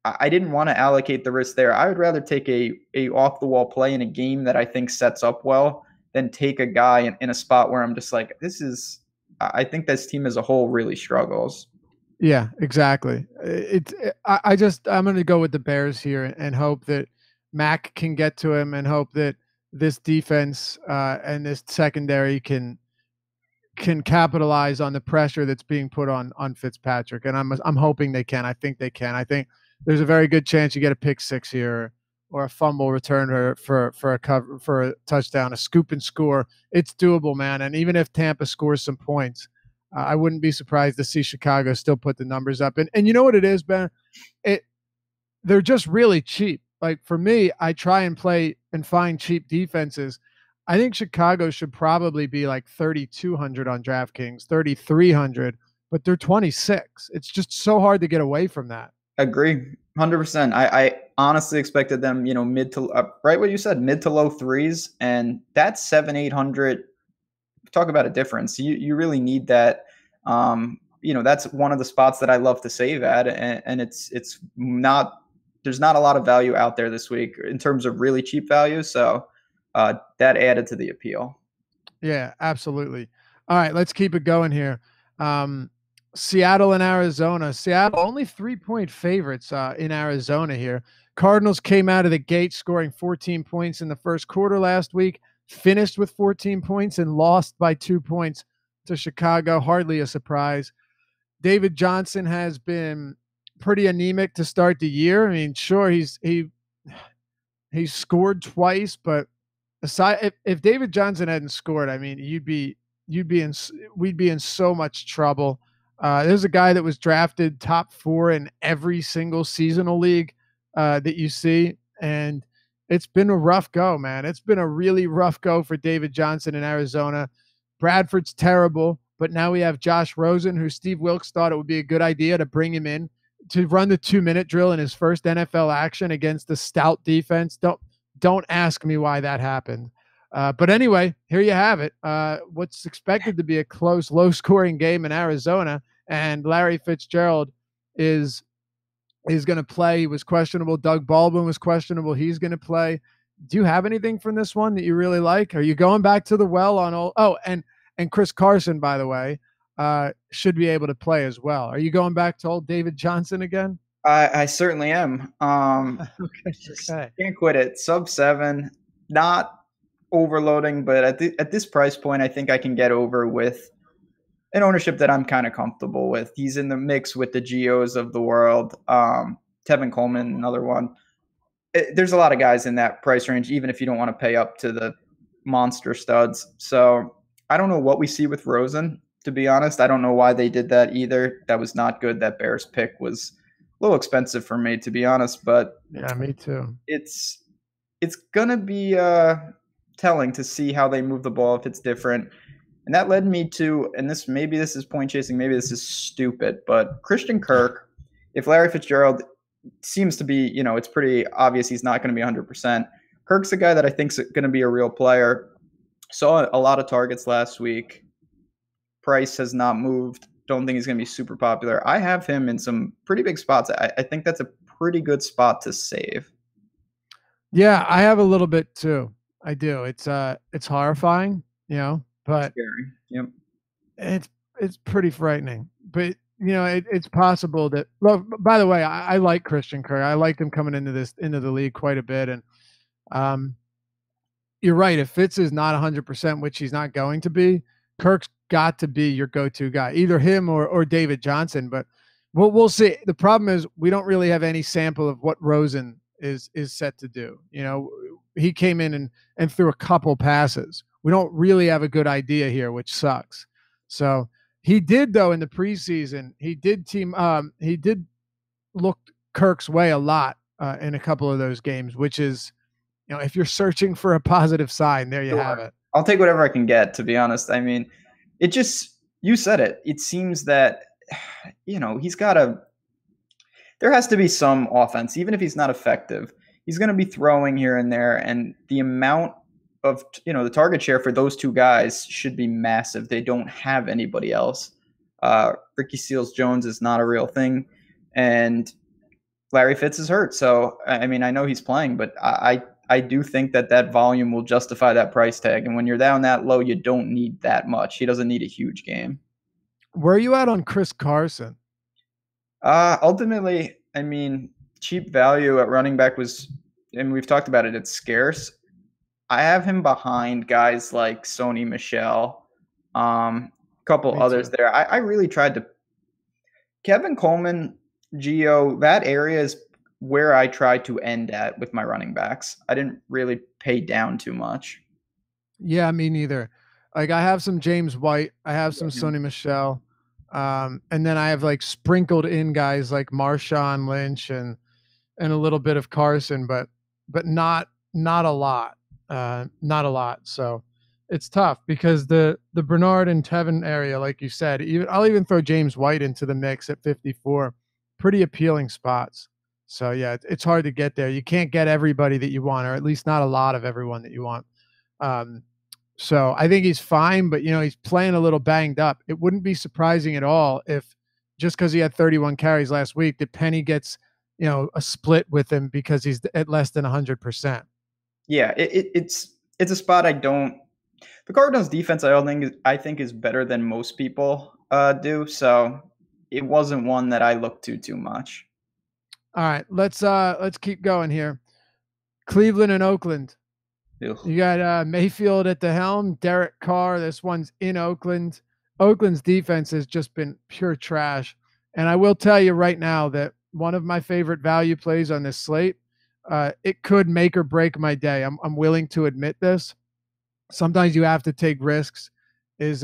I didn't want to allocate the risk there. I would rather take a off the wall play in a game that I think sets up well than take a guy in a spot where I'm just like, I think this team as a whole really struggles. Yeah, exactly. I'm going to go with the Bears here and hope that Mac can get to him, and hope that this defense and this secondary can capitalize on the pressure that's being put on Fitzpatrick. And I'm hoping they can. I think they can. I think there's a very good chance you get a pick six here, or a fumble return, or for a cover, for a touchdown, a scoop and score. It's doable, man. And even if Tampa scores some points, I wouldn't be surprised to see Chicago still put the numbers up. And you know what it is, Ben? It They're just really cheap. Like for me, I try and play and find cheap defenses. I think Chicago should probably be like 3,200 on DraftKings, 3,300, but they're 26. It's just so hard to get away from that. Agree, 100%. I honestly expected them, mid to right what you said, mid to low threes, and that's 700-800. Talk about a difference. You really need that. That's one of the spots that I love to save at, and it's not. There's not a lot of value out there this week in terms of really cheap value, so that added to the appeal. Yeah, absolutely. All right, let's keep it going here. Seattle and Arizona. Seattle only 3-point favorites in Arizona here. Cardinals came out of the gate scoring 14 points in the first quarter last week, finished with 14 points and lost by 2 points to Chicago. Hardly a surprise. David Johnson has been pretty anemic to start the year. I mean, sure, he's scored twice, but aside, if David Johnson hadn't scored, I mean, we'd be in so much trouble. There's a guy that was drafted top 4 in every single seasonal league that you see, and it's been a rough go, man. It's been a really rough go for David Johnson in Arizona. Bradford's terrible, but now we have Josh Rosen, who Steve Wilkes thought it would be a good idea to bring him in to run the 2-minute drill in his first NFL action against the stout defense. Don't ask me why that happened. But anyway, here you have it. What's expected to be a close, low-scoring game in Arizona, and Larry Fitzgerald is going to play. He was questionable. Doug Baldwin was questionable. He's going to play. Do you have anything from this one that you really like? Are you going back to the well on all? Oh, and Chris Carson, by the way, should be able to play as well. Are you going back to old David Johnson again? I certainly am. Okay. Can't quit it. Sub 7, not overloading, but at this price point, I think I can get over with an ownership that I'm kind of comfortable with. He's in the mix with the Geos of the world. Tevin Coleman, another one. There's a lot of guys in that price range, even if you don't want to pay up to the monster studs. So I don't know what we see with Rosen, to be honest. I don't know why they did that either. That was not good. That Bears pick was a little expensive for me, to be honest, but yeah, me too. It's gonna be telling to see how they move the ball if it's different. And that led me to, and maybe this is point chasing, maybe this is stupid, but Christian Kirk, if Larry Fitzgerald seems to be, it's pretty obvious he's not going to be 100%. Kirk's a guy that I think's going to be a real player. Saw a lot of targets last week. Price has not moved. Don't think he's going to be super popular. I have him in some pretty big spots. I think that's a pretty good spot to save. Yeah, I have a little bit too. I do. It's horrifying, but scary. Yep. It's pretty frightening. But it's possible that. Well, by the way, I like Christian Kirk. I liked him coming into the league quite a bit, and you're right. If Fitz is not 100%, which he's not going to be, Kirk's got to be your go-to guy, either him or David Johnson. But we'll see. The problem is we don't really have any sample of what Rosen is set to do. He came in and threw a couple passes. We don't really have a good idea here, which sucks. So he did, though, in the preseason, he did look Kirk's way a lot in a couple of those games, which is, if you're searching for a positive sign, there you have it. I'll take whatever I can get, to be honest. I mean, you said it. It seems that, there has to be some offense, even if he's not effective. He's going to be throwing here and there, and the amount of, the target share for those two guys should be massive. They don't have anybody else. Ricky Seals-Jones is not a real thing, and Larry Fitz is hurt. So, I mean, I know he's playing, but I do think that volume will justify that price tag. And when you're down that low, you don't need that much. He doesn't need a huge game. Where are you at on Chris Carson? Ultimately, I mean, cheap value at running back was, and we've talked about it, it's scarce. I have him behind guys like Sony Michel, a couple Me others too. there. I really tried to Kevin Coleman, Geo, that area is where I tried to end at with my running backs. I didn't really pay down too much. Yeah, me neither. Like I have some James White, I have some Yeah. Sony Michel, and then I have like sprinkled in guys like Marshawn Lynch and a little bit of Carson, but not a lot, not a lot. So it's tough because the Bernard and Tevin area, like you said, even I'll even throw James White into the mix at 54. Pretty appealing spots. So yeah, it's hard to get there. You can't get everybody that you want, or at least not a lot of everyone that you want. Um, so I think he's fine, but he's playing a little banged up. It wouldn't be surprising at all if just because he had 31 carries last week, that Penny gets a split with him because he's at less than 100%. Yeah, it's a spot I don't. The Cardinals' defense, I think is better than most people do. So it wasn't one that I looked to too much. All right, let's keep going here. Cleveland and Oakland. Ugh. You got Mayfield at the helm, Derek Carr. This one's in Oakland. Oakland's defense has just been pure trash. And I will tell you right now that one of my favorite value plays on this slate, it could make or break my day. I'm willing to admit this. Sometimes you have to take risks. Is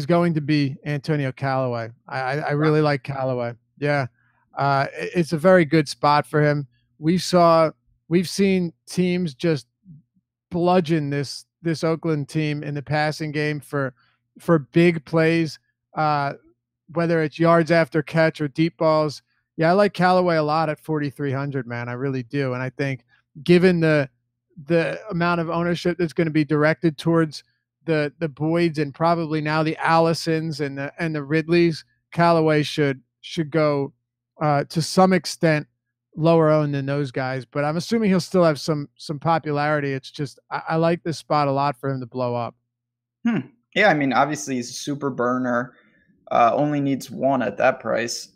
going to be Antonio Callaway. I really like Callaway. Yeah, it's a very good spot for him. We've seen teams just bludgeon this Oakland team in the passing game for big plays, whether it's yards after catch or deep balls. Yeah, I like Callaway a lot at 4,300, man. I really do, and I think given the amount of ownership that's going to be directed towards the Boyds and probably now the Allisons and the Ridleys, Callaway should go to some extent lower owned than those guys, but I'm assuming he'll still have some popularity. It's just I like this spot a lot for him to blow up. Hmm. Yeah, I mean, obviously he's a super burner. Only needs one at that price.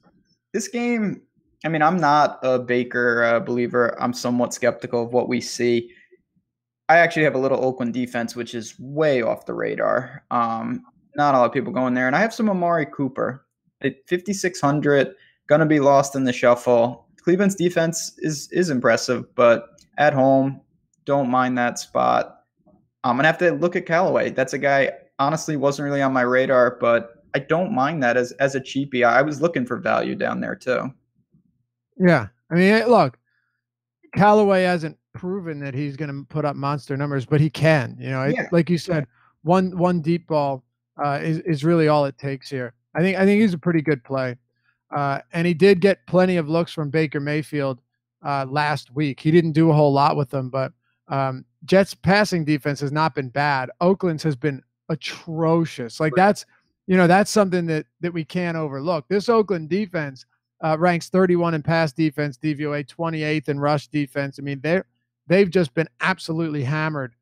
This game, I mean, I'm not a Baker believer. I'm somewhat skeptical of what we see. I actually have a little Oakland defense, which is way off the radar. Not a lot of people going there, and I have some Amari Cooper at 5,600. Gonna be lost in the shuffle. Cleveland's defense is impressive, but at home, don't mind that spot. I'm gonna have to look at Callaway. That's a guy honestly wasn't really on my radar, but I don't mind that as a cheapie. I was looking for value down there too. Yeah, I mean, look, Callaway hasn't proven that he's going to put up monster numbers, but he can. Yeah, Like you said, one deep ball is really all it takes here. I think he's a pretty good play, and he did get plenty of looks from Baker Mayfield last week. He didn't do a whole lot with them, but Jets' passing defense has not been bad. Oakland's has been atrocious. Like that's something that we can't overlook. This Oakland defense ranks 31 in pass defense, DVOA 28th in rush defense. I mean, they've just been absolutely hammered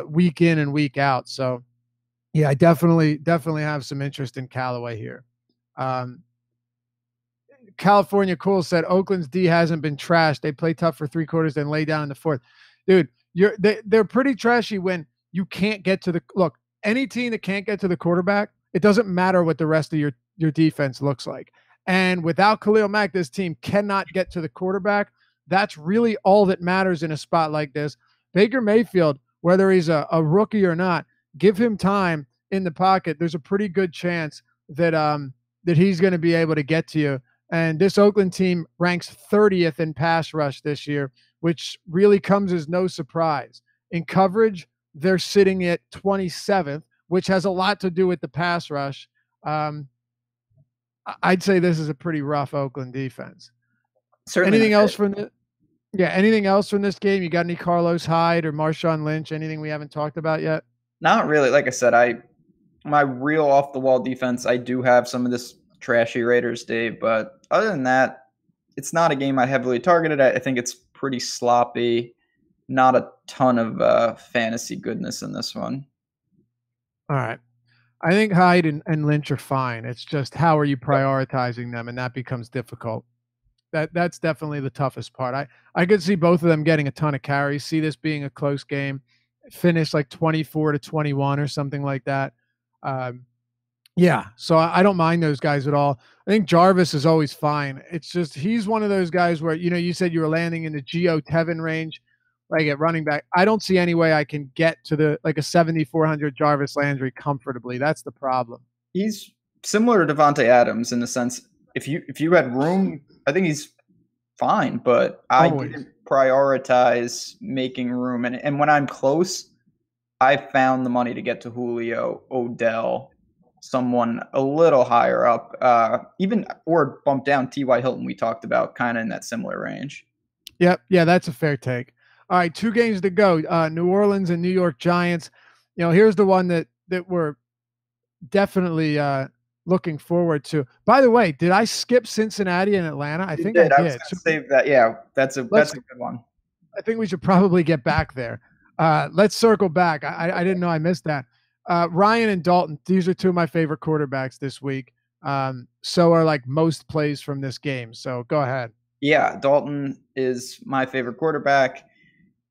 week in and week out. So yeah, I definitely have some interest in Callaway here. Um, California Cool said Oakland's D hasn't been trashed. They play tough for three quarters, then lay down in the fourth. Dude, they're pretty trashy when you can't get to the look. Any team that can't get to the quarterback, it doesn't matter what the rest of your defense looks like. And without Khalil Mack, this team cannot get to the quarterback. That's really all that matters in a spot like this. Baker Mayfield, whether he's a rookie or not, give him time in the pocket. There's a pretty good chance that he's going to be able to get to you. And this Oakland team ranks 30th in pass rush this year, which really comes as no surprise. In coverage, they're sitting at 27th, which has a lot to do with the pass rush. I'd say this is a pretty rough Oakland defense. certainly. Anything else from the Yeah, anything else from this game? You got any Carlos Hyde or Marshawn Lynch? Anything we haven't talked about yet? Not really. Like I said, my real off the wall defense. I do have some of this trashy Raiders, Dave, but other than that, it's not a game I heavily targeted. I think it's pretty sloppy. Not a ton of fantasy goodness in this one. All right. I think Hyde and Lynch are fine. It's just how are you prioritizing them, and that becomes difficult. That's definitely the toughest part. I could see both of them getting a ton of carries. See this being a close game, finish like 24-21 or something like that. Um, yeah, so I don't mind those guys at all. I think Jarvis is always fine. It's just he's one of those guys where you said you were landing in the Geo Tevin range, like at running back. I don't see any way I can get to the like a 7,400 Jarvis Landry comfortably. That's the problem. He's similar to Devontae Adams in the sense if you had room, I think he's fine, but I Always. didn't prioritize making room. And when I'm close, I found the money to get to Julio, Odell, someone a little higher up, even or bump down T.Y. Hilton. We talked about kind of in that similar range. Yep. Yeah, that's a fair take. All right, 2 games to go. New Orleans and New York Giants. Here's the one that we're definitely looking forward to. By the way, did I skip Cincinnati and Atlanta? I think I I was did. going to save that. Yeah, that's a good one. I think we should probably get back there. Let's circle back. I didn't know I missed that. Ryan and Dalton, these are 2 of my favorite quarterbacks this week. So are like most plays from this game. So go ahead. Yeah, Dalton is my favorite quarterback.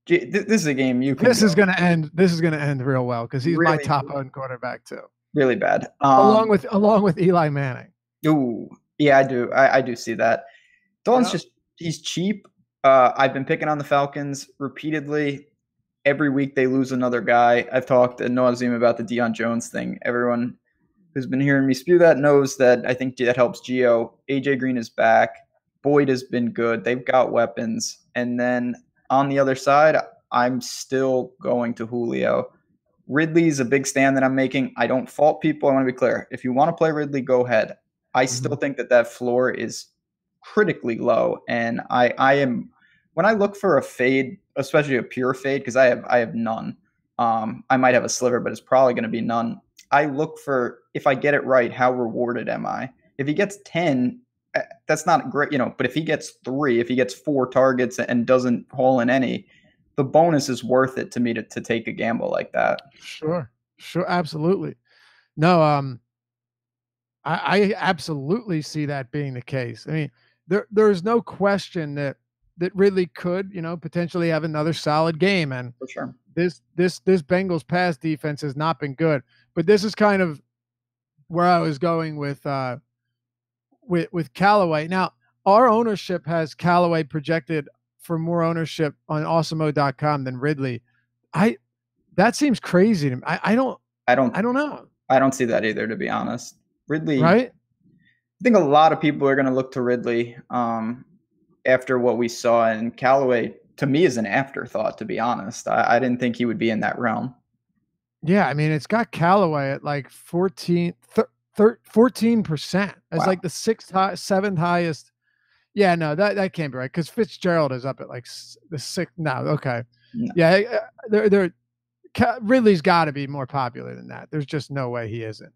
This is a game you can. This is going to end. This is going to end real well because he's my really, top owned quarterback too, really bad. along with Eli Manning. Ooh, yeah, I do. I do see that. Dalton's he's cheap. I've been picking on the Falcons repeatedly. Every week they lose another guy. I've talked ad nauseum about the Deion Jones thing. Everyone who's been hearing me spew that knows that I think that helps Gio. AJ Green is back. Boyd has been good. They've got weapons. And then on the other side, I'm still going to Julio. Ridley's a big stand that I'm making. I don't fault people. I want to be clear. If you want to play Ridley, go ahead. I still think that floor is critically low. And I am when I look for a fade, especially a pure fade, because I have none. I might have a sliver, but it's probably going to be none. I look for, if I get it right, how rewarded am I? If he gets 10, that's not great, but if he gets 3, if he gets 4 targets and doesn't haul in any, the bonus is worth it to me to take a gamble like that. Sure, absolutely. No, I absolutely see that being the case. I mean, there's no question that Ridley could, potentially have another solid game. And for sure, this Bengals pass defense has not been good. But this is kind of where I was going with Callaway. Now, our ownership has Callaway projected for more ownership on awesemo.com than Ridley. That seems crazy to me. I don't know. I don't see that either, to be honest. Ridley, right? I think a lot of people are going to look to Ridley after what we saw, and Callaway to me is an afterthought, to be honest. I didn't think he would be in that realm. Yeah, I mean, it's got Callaway at like 14% as like the 7th highest. Yeah, no, that can't be right because Fitzgerald is up at like the 6th. No, okay. No. Yeah, Ridley's got to be more popular than that. There's just no way he isn't.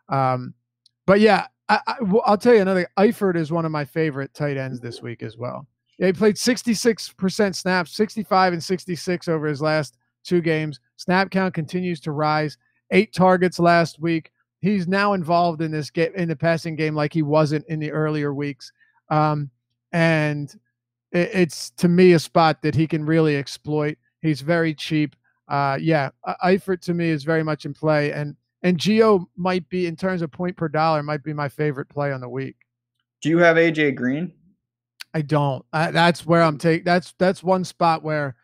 But yeah, I'll tell you another. Eifert is one of my favorite tight ends this week as well. Yeah, he played 66% snaps, 65 and 66 over his last 2 games. Snap count continues to rise. 8 targets last week. He's now involved in this game, in the passing game, like he wasn't in the earlier weeks. And it's to me a spot that he can really exploit. He's very cheap. Eifert to me is very much in play, and Gio might be, in terms of point per dollar, might be my favorite play on the week. Do you have AJ Green? I don't. That's where I'm taking. That's one spot where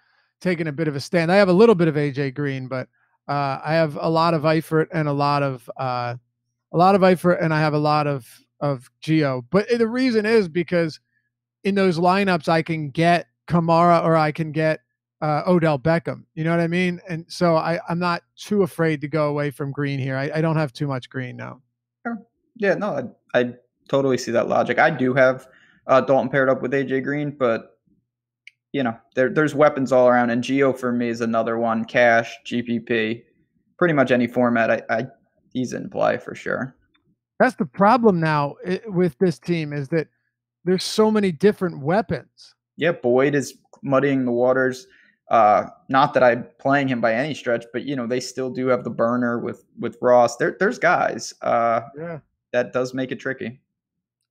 taking a bit of a stand. I have a little bit of AJ Green, but I have a lot of Eifert and a lot of Eifert, and I have a lot of Gio. But the reason is because in those lineups I can get Kamara or I can get Odell Beckham. You know what I mean? And so I'm not too afraid to go away from Green here. I don't have too much Green now. Yeah, no, I totally see that logic. I do have Dalton paired up with AJ Green, but there's weapons all around. And Gio for me is another one. Cash, GPP, pretty much any format. He's in play for sure. That's the problem now with this team is that there's so many different weapons. Yeah, Boyd is muddying the waters. Not that I'm playing him by any stretch, but they still do have the burner with Ross. There's guys Yeah. that does make it tricky.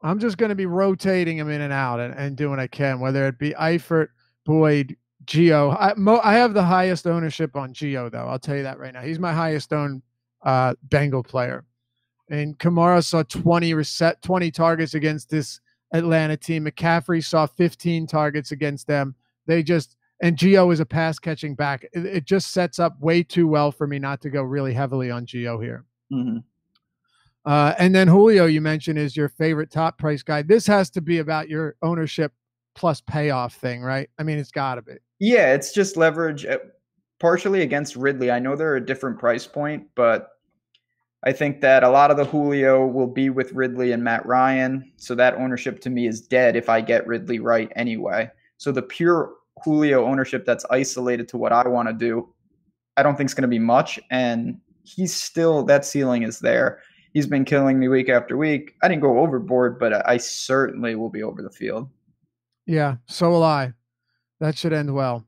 I'm just going to be rotating him in and out and doing what I can, whether it be Eifert, Boyd, Gio. I have the highest ownership on Gio, though. I'll tell you that right now. He's my highest owned Bengal player. And Kamara saw 20 targets against this Atlanta team. McCaffrey saw 15 targets against them. And Gio is a pass catching back. It just sets up way too well for me not to go really heavily on Gio here. Mm-hmm. And then Julio, you mentioned, is your favorite top price guy. This has to be about your ownership plus payoff thing, right? I mean, it's got to be. Yeah, it's just leverage partially against Ridley. I know they're a different price point, but I think that a lot of the Julio will be with Ridley and Matt Ryan. So that ownership to me is dead if I get Ridley right anyway. So the pure Julio ownership that's isolated to what I want to do, I don't think it's going to be much. And he's still, that ceiling is there. He's been killing me week after week. I didn't go overboard, but I certainly will be over the field. Yeah, so will I. That should end well,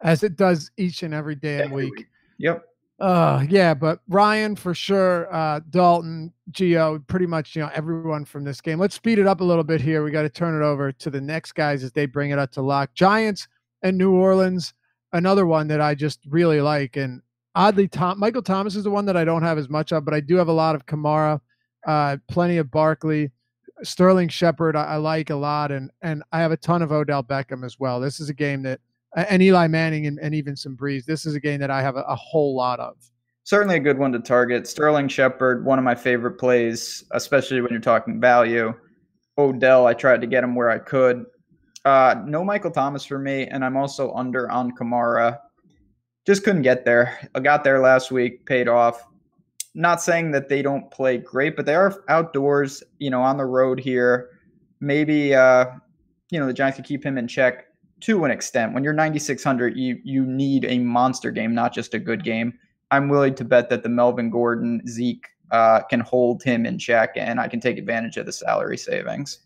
as it does each and every damn week. Yep. Yeah, but Ryan for sure, Dalton, Gio, pretty much, everyone from this game. Let's speed it up a little bit here. We got to turn it over to the next guys as they bring it up to lock. Giants and New Orleans, another one that I just really like. And oddly, Michael Thomas is the one that I don't have as much of, but I do have a lot of Kamara, plenty of Barkley. Sterling Shepard I like a lot, and I have a ton of Odell Beckham as well. This is a game that, and Eli Manning and even some Breeze. This is a game that I have a whole lot of. Certainly a good one to target. Sterling Shepard, one of my favorite plays, especially when you're talking value. Odell, I tried to get him where I could. No Michael Thomas for me, and I'm also under on Kamara. Just couldn't get there. I got there last week, paid off. Not saying that they don't play great, but they are outdoors, on the road here. Maybe, the Giants can keep him in check to an extent. When you're 9,600, you need a monster game, not just a good game. I'm willing to bet that the Melvin Gordon, Zeke can hold him in check, and I can take advantage of the salary savings.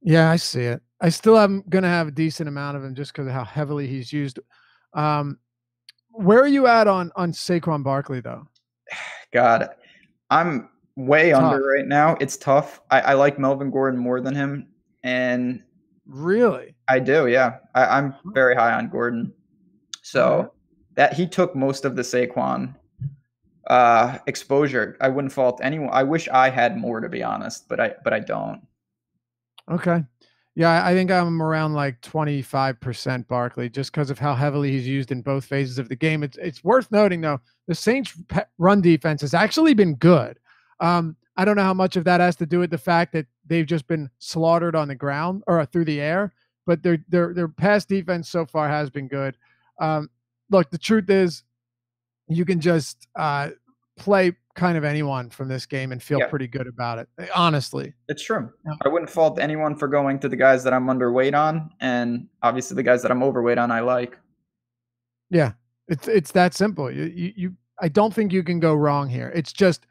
Yeah, I see it. I still am going to have a decent amount of him just because of how heavily he's used. Where are you at on Saquon Barkley, though? God, I'm way under right now. It's tough. I like Melvin Gordon more than him. And really, I do. Yeah. I'm very high on Gordon. So that he took most of the Saquon exposure. I wouldn't fault anyone. I wish I had more, to be honest, but I don't. Okay. Yeah, I think I'm around like 25% Barkley just because of how heavily he's used in both phases of the game. It's worth noting, though, the Saints' run defense has actually been good. I don't know how much of that has to do with the fact that they've just been slaughtered on the ground or through the air, but their pass defense so far has been good. Look, the truth is you can just play kind of anyone from this game and feel pretty good about it. Honestly, it's true. I wouldn't fault anyone for going to the guys that I'm underweight on, and obviously the guys that I'm overweight on, I like. Yeah, it's that simple. I don't think you can go wrong here. It's just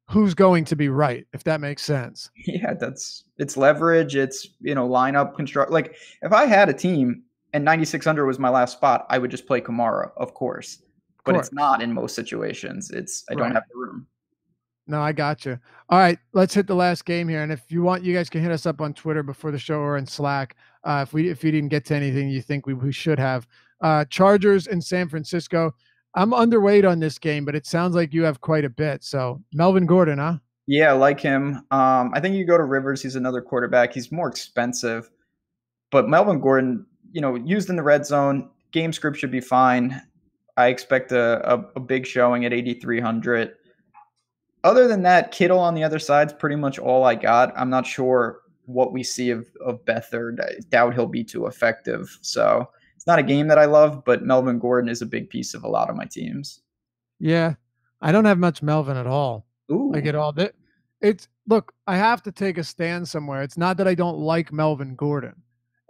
who's going to be right, if that makes sense. Yeah, it's leverage. It's lineup construct. Like if I had a team and 9,600 was my last spot, I would just play Kamara, of course. But it's not in most situations. I don't have the room. No, I got you. All right, let's hit the last game here. And if you want, you guys can hit us up on Twitter before the show or in Slack. If you didn't get to anything you think we should have. Chargers in San Francisco. I'm underweight on this game, but it sounds like you have quite a bit. So Melvin Gordon, huh? Yeah, I like him. I think you go to Rivers. He's another quarterback. He's more expensive. But Melvin Gordon, used in the red zone, game script should be fine. I expect a big showing at 8,300. Other than that, Kittle on the other side is pretty much all I got. I'm not sure what we see of Beathard. I doubt he'll be too effective. So it's not a game that I love, but Melvin Gordon is a big piece of a lot of my teams. Yeah, I don't have much Melvin at all. Ooh. Like at all. Look, I have to take a stand somewhere. It's not that I don't like Melvin Gordon.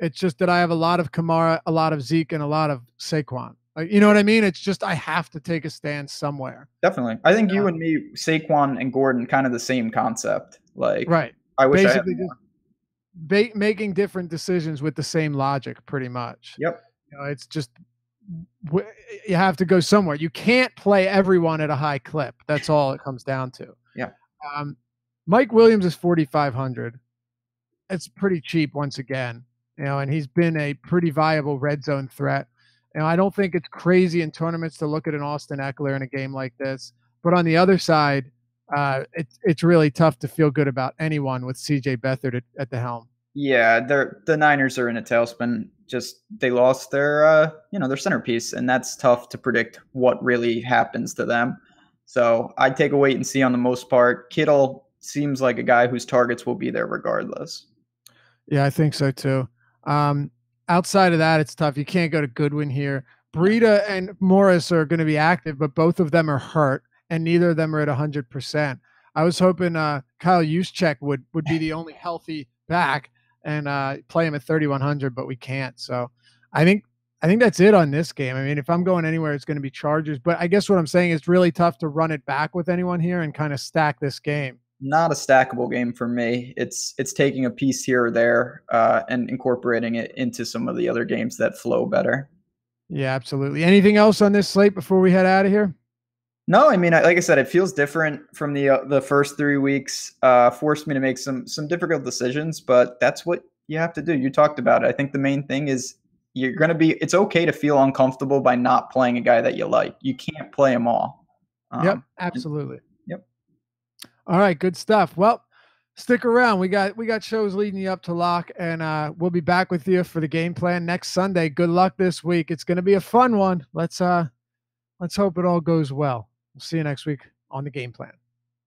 It's just that I have a lot of Kamara, a lot of Zeke, and a lot of Saquon. Like, you know what I mean? It's just I have to take a stand somewhere. Definitely. I think you and me, Saquon and Gordon, kind of the same concept. Like, right. I wish basically I had more. Making different decisions with the same logic, pretty much. Yep. It's just you have to go somewhere. You can't play everyone at a high clip. That's all it comes down to. Yeah. Um, Mike Williams is 4,500. It's pretty cheap once again, and he's been a pretty viable red zone threat. I don't think it's crazy in tournaments to look at an Austin Eckler in a game like this. But on the other side, it's really tough to feel good about anyone with CJ Beathard at the helm. Yeah, the Niners are in a tailspin. Just they lost their their centerpiece, and that's tough to predict what really happens to them. So I'd take a wait and see on the most part. Kittle seems like a guy whose targets will be there regardless. Yeah, I think so too. Outside of that, it's tough. You can't go to Goodwin here. Breida and Morris are going to be active, but both of them are hurt, and neither of them are at 100%. I was hoping Kyle Juszczyk would be the only healthy back and play him at 3,100, but we can't. So I think that's it on this game. I mean, if I'm going anywhere, it's going to be Chargers. But I guess what I'm saying is it's really tough to run it back with anyone here and kind of stack this game. Not a stackable game for me. It's taking a piece here or there and incorporating it into some of the other games that flow better. Yeah, absolutely. Anything else on this slate before we head out of here? No, I mean, like I said, it feels different from the first 3 weeks. Forced me to make some difficult decisions, but that's what you have to do. You talked about it. I think the main thing is it's okay to feel uncomfortable by not playing a guy that you like. You can't play them all. Yep, absolutely. Yep. All right, good stuff. Well, stick around. We got shows leading you up to lock, and we'll be back with you for the game plan next Sunday. Good luck this week. It's going to be a fun one. Let's hope it all goes well. We'll see you next week on the game plan.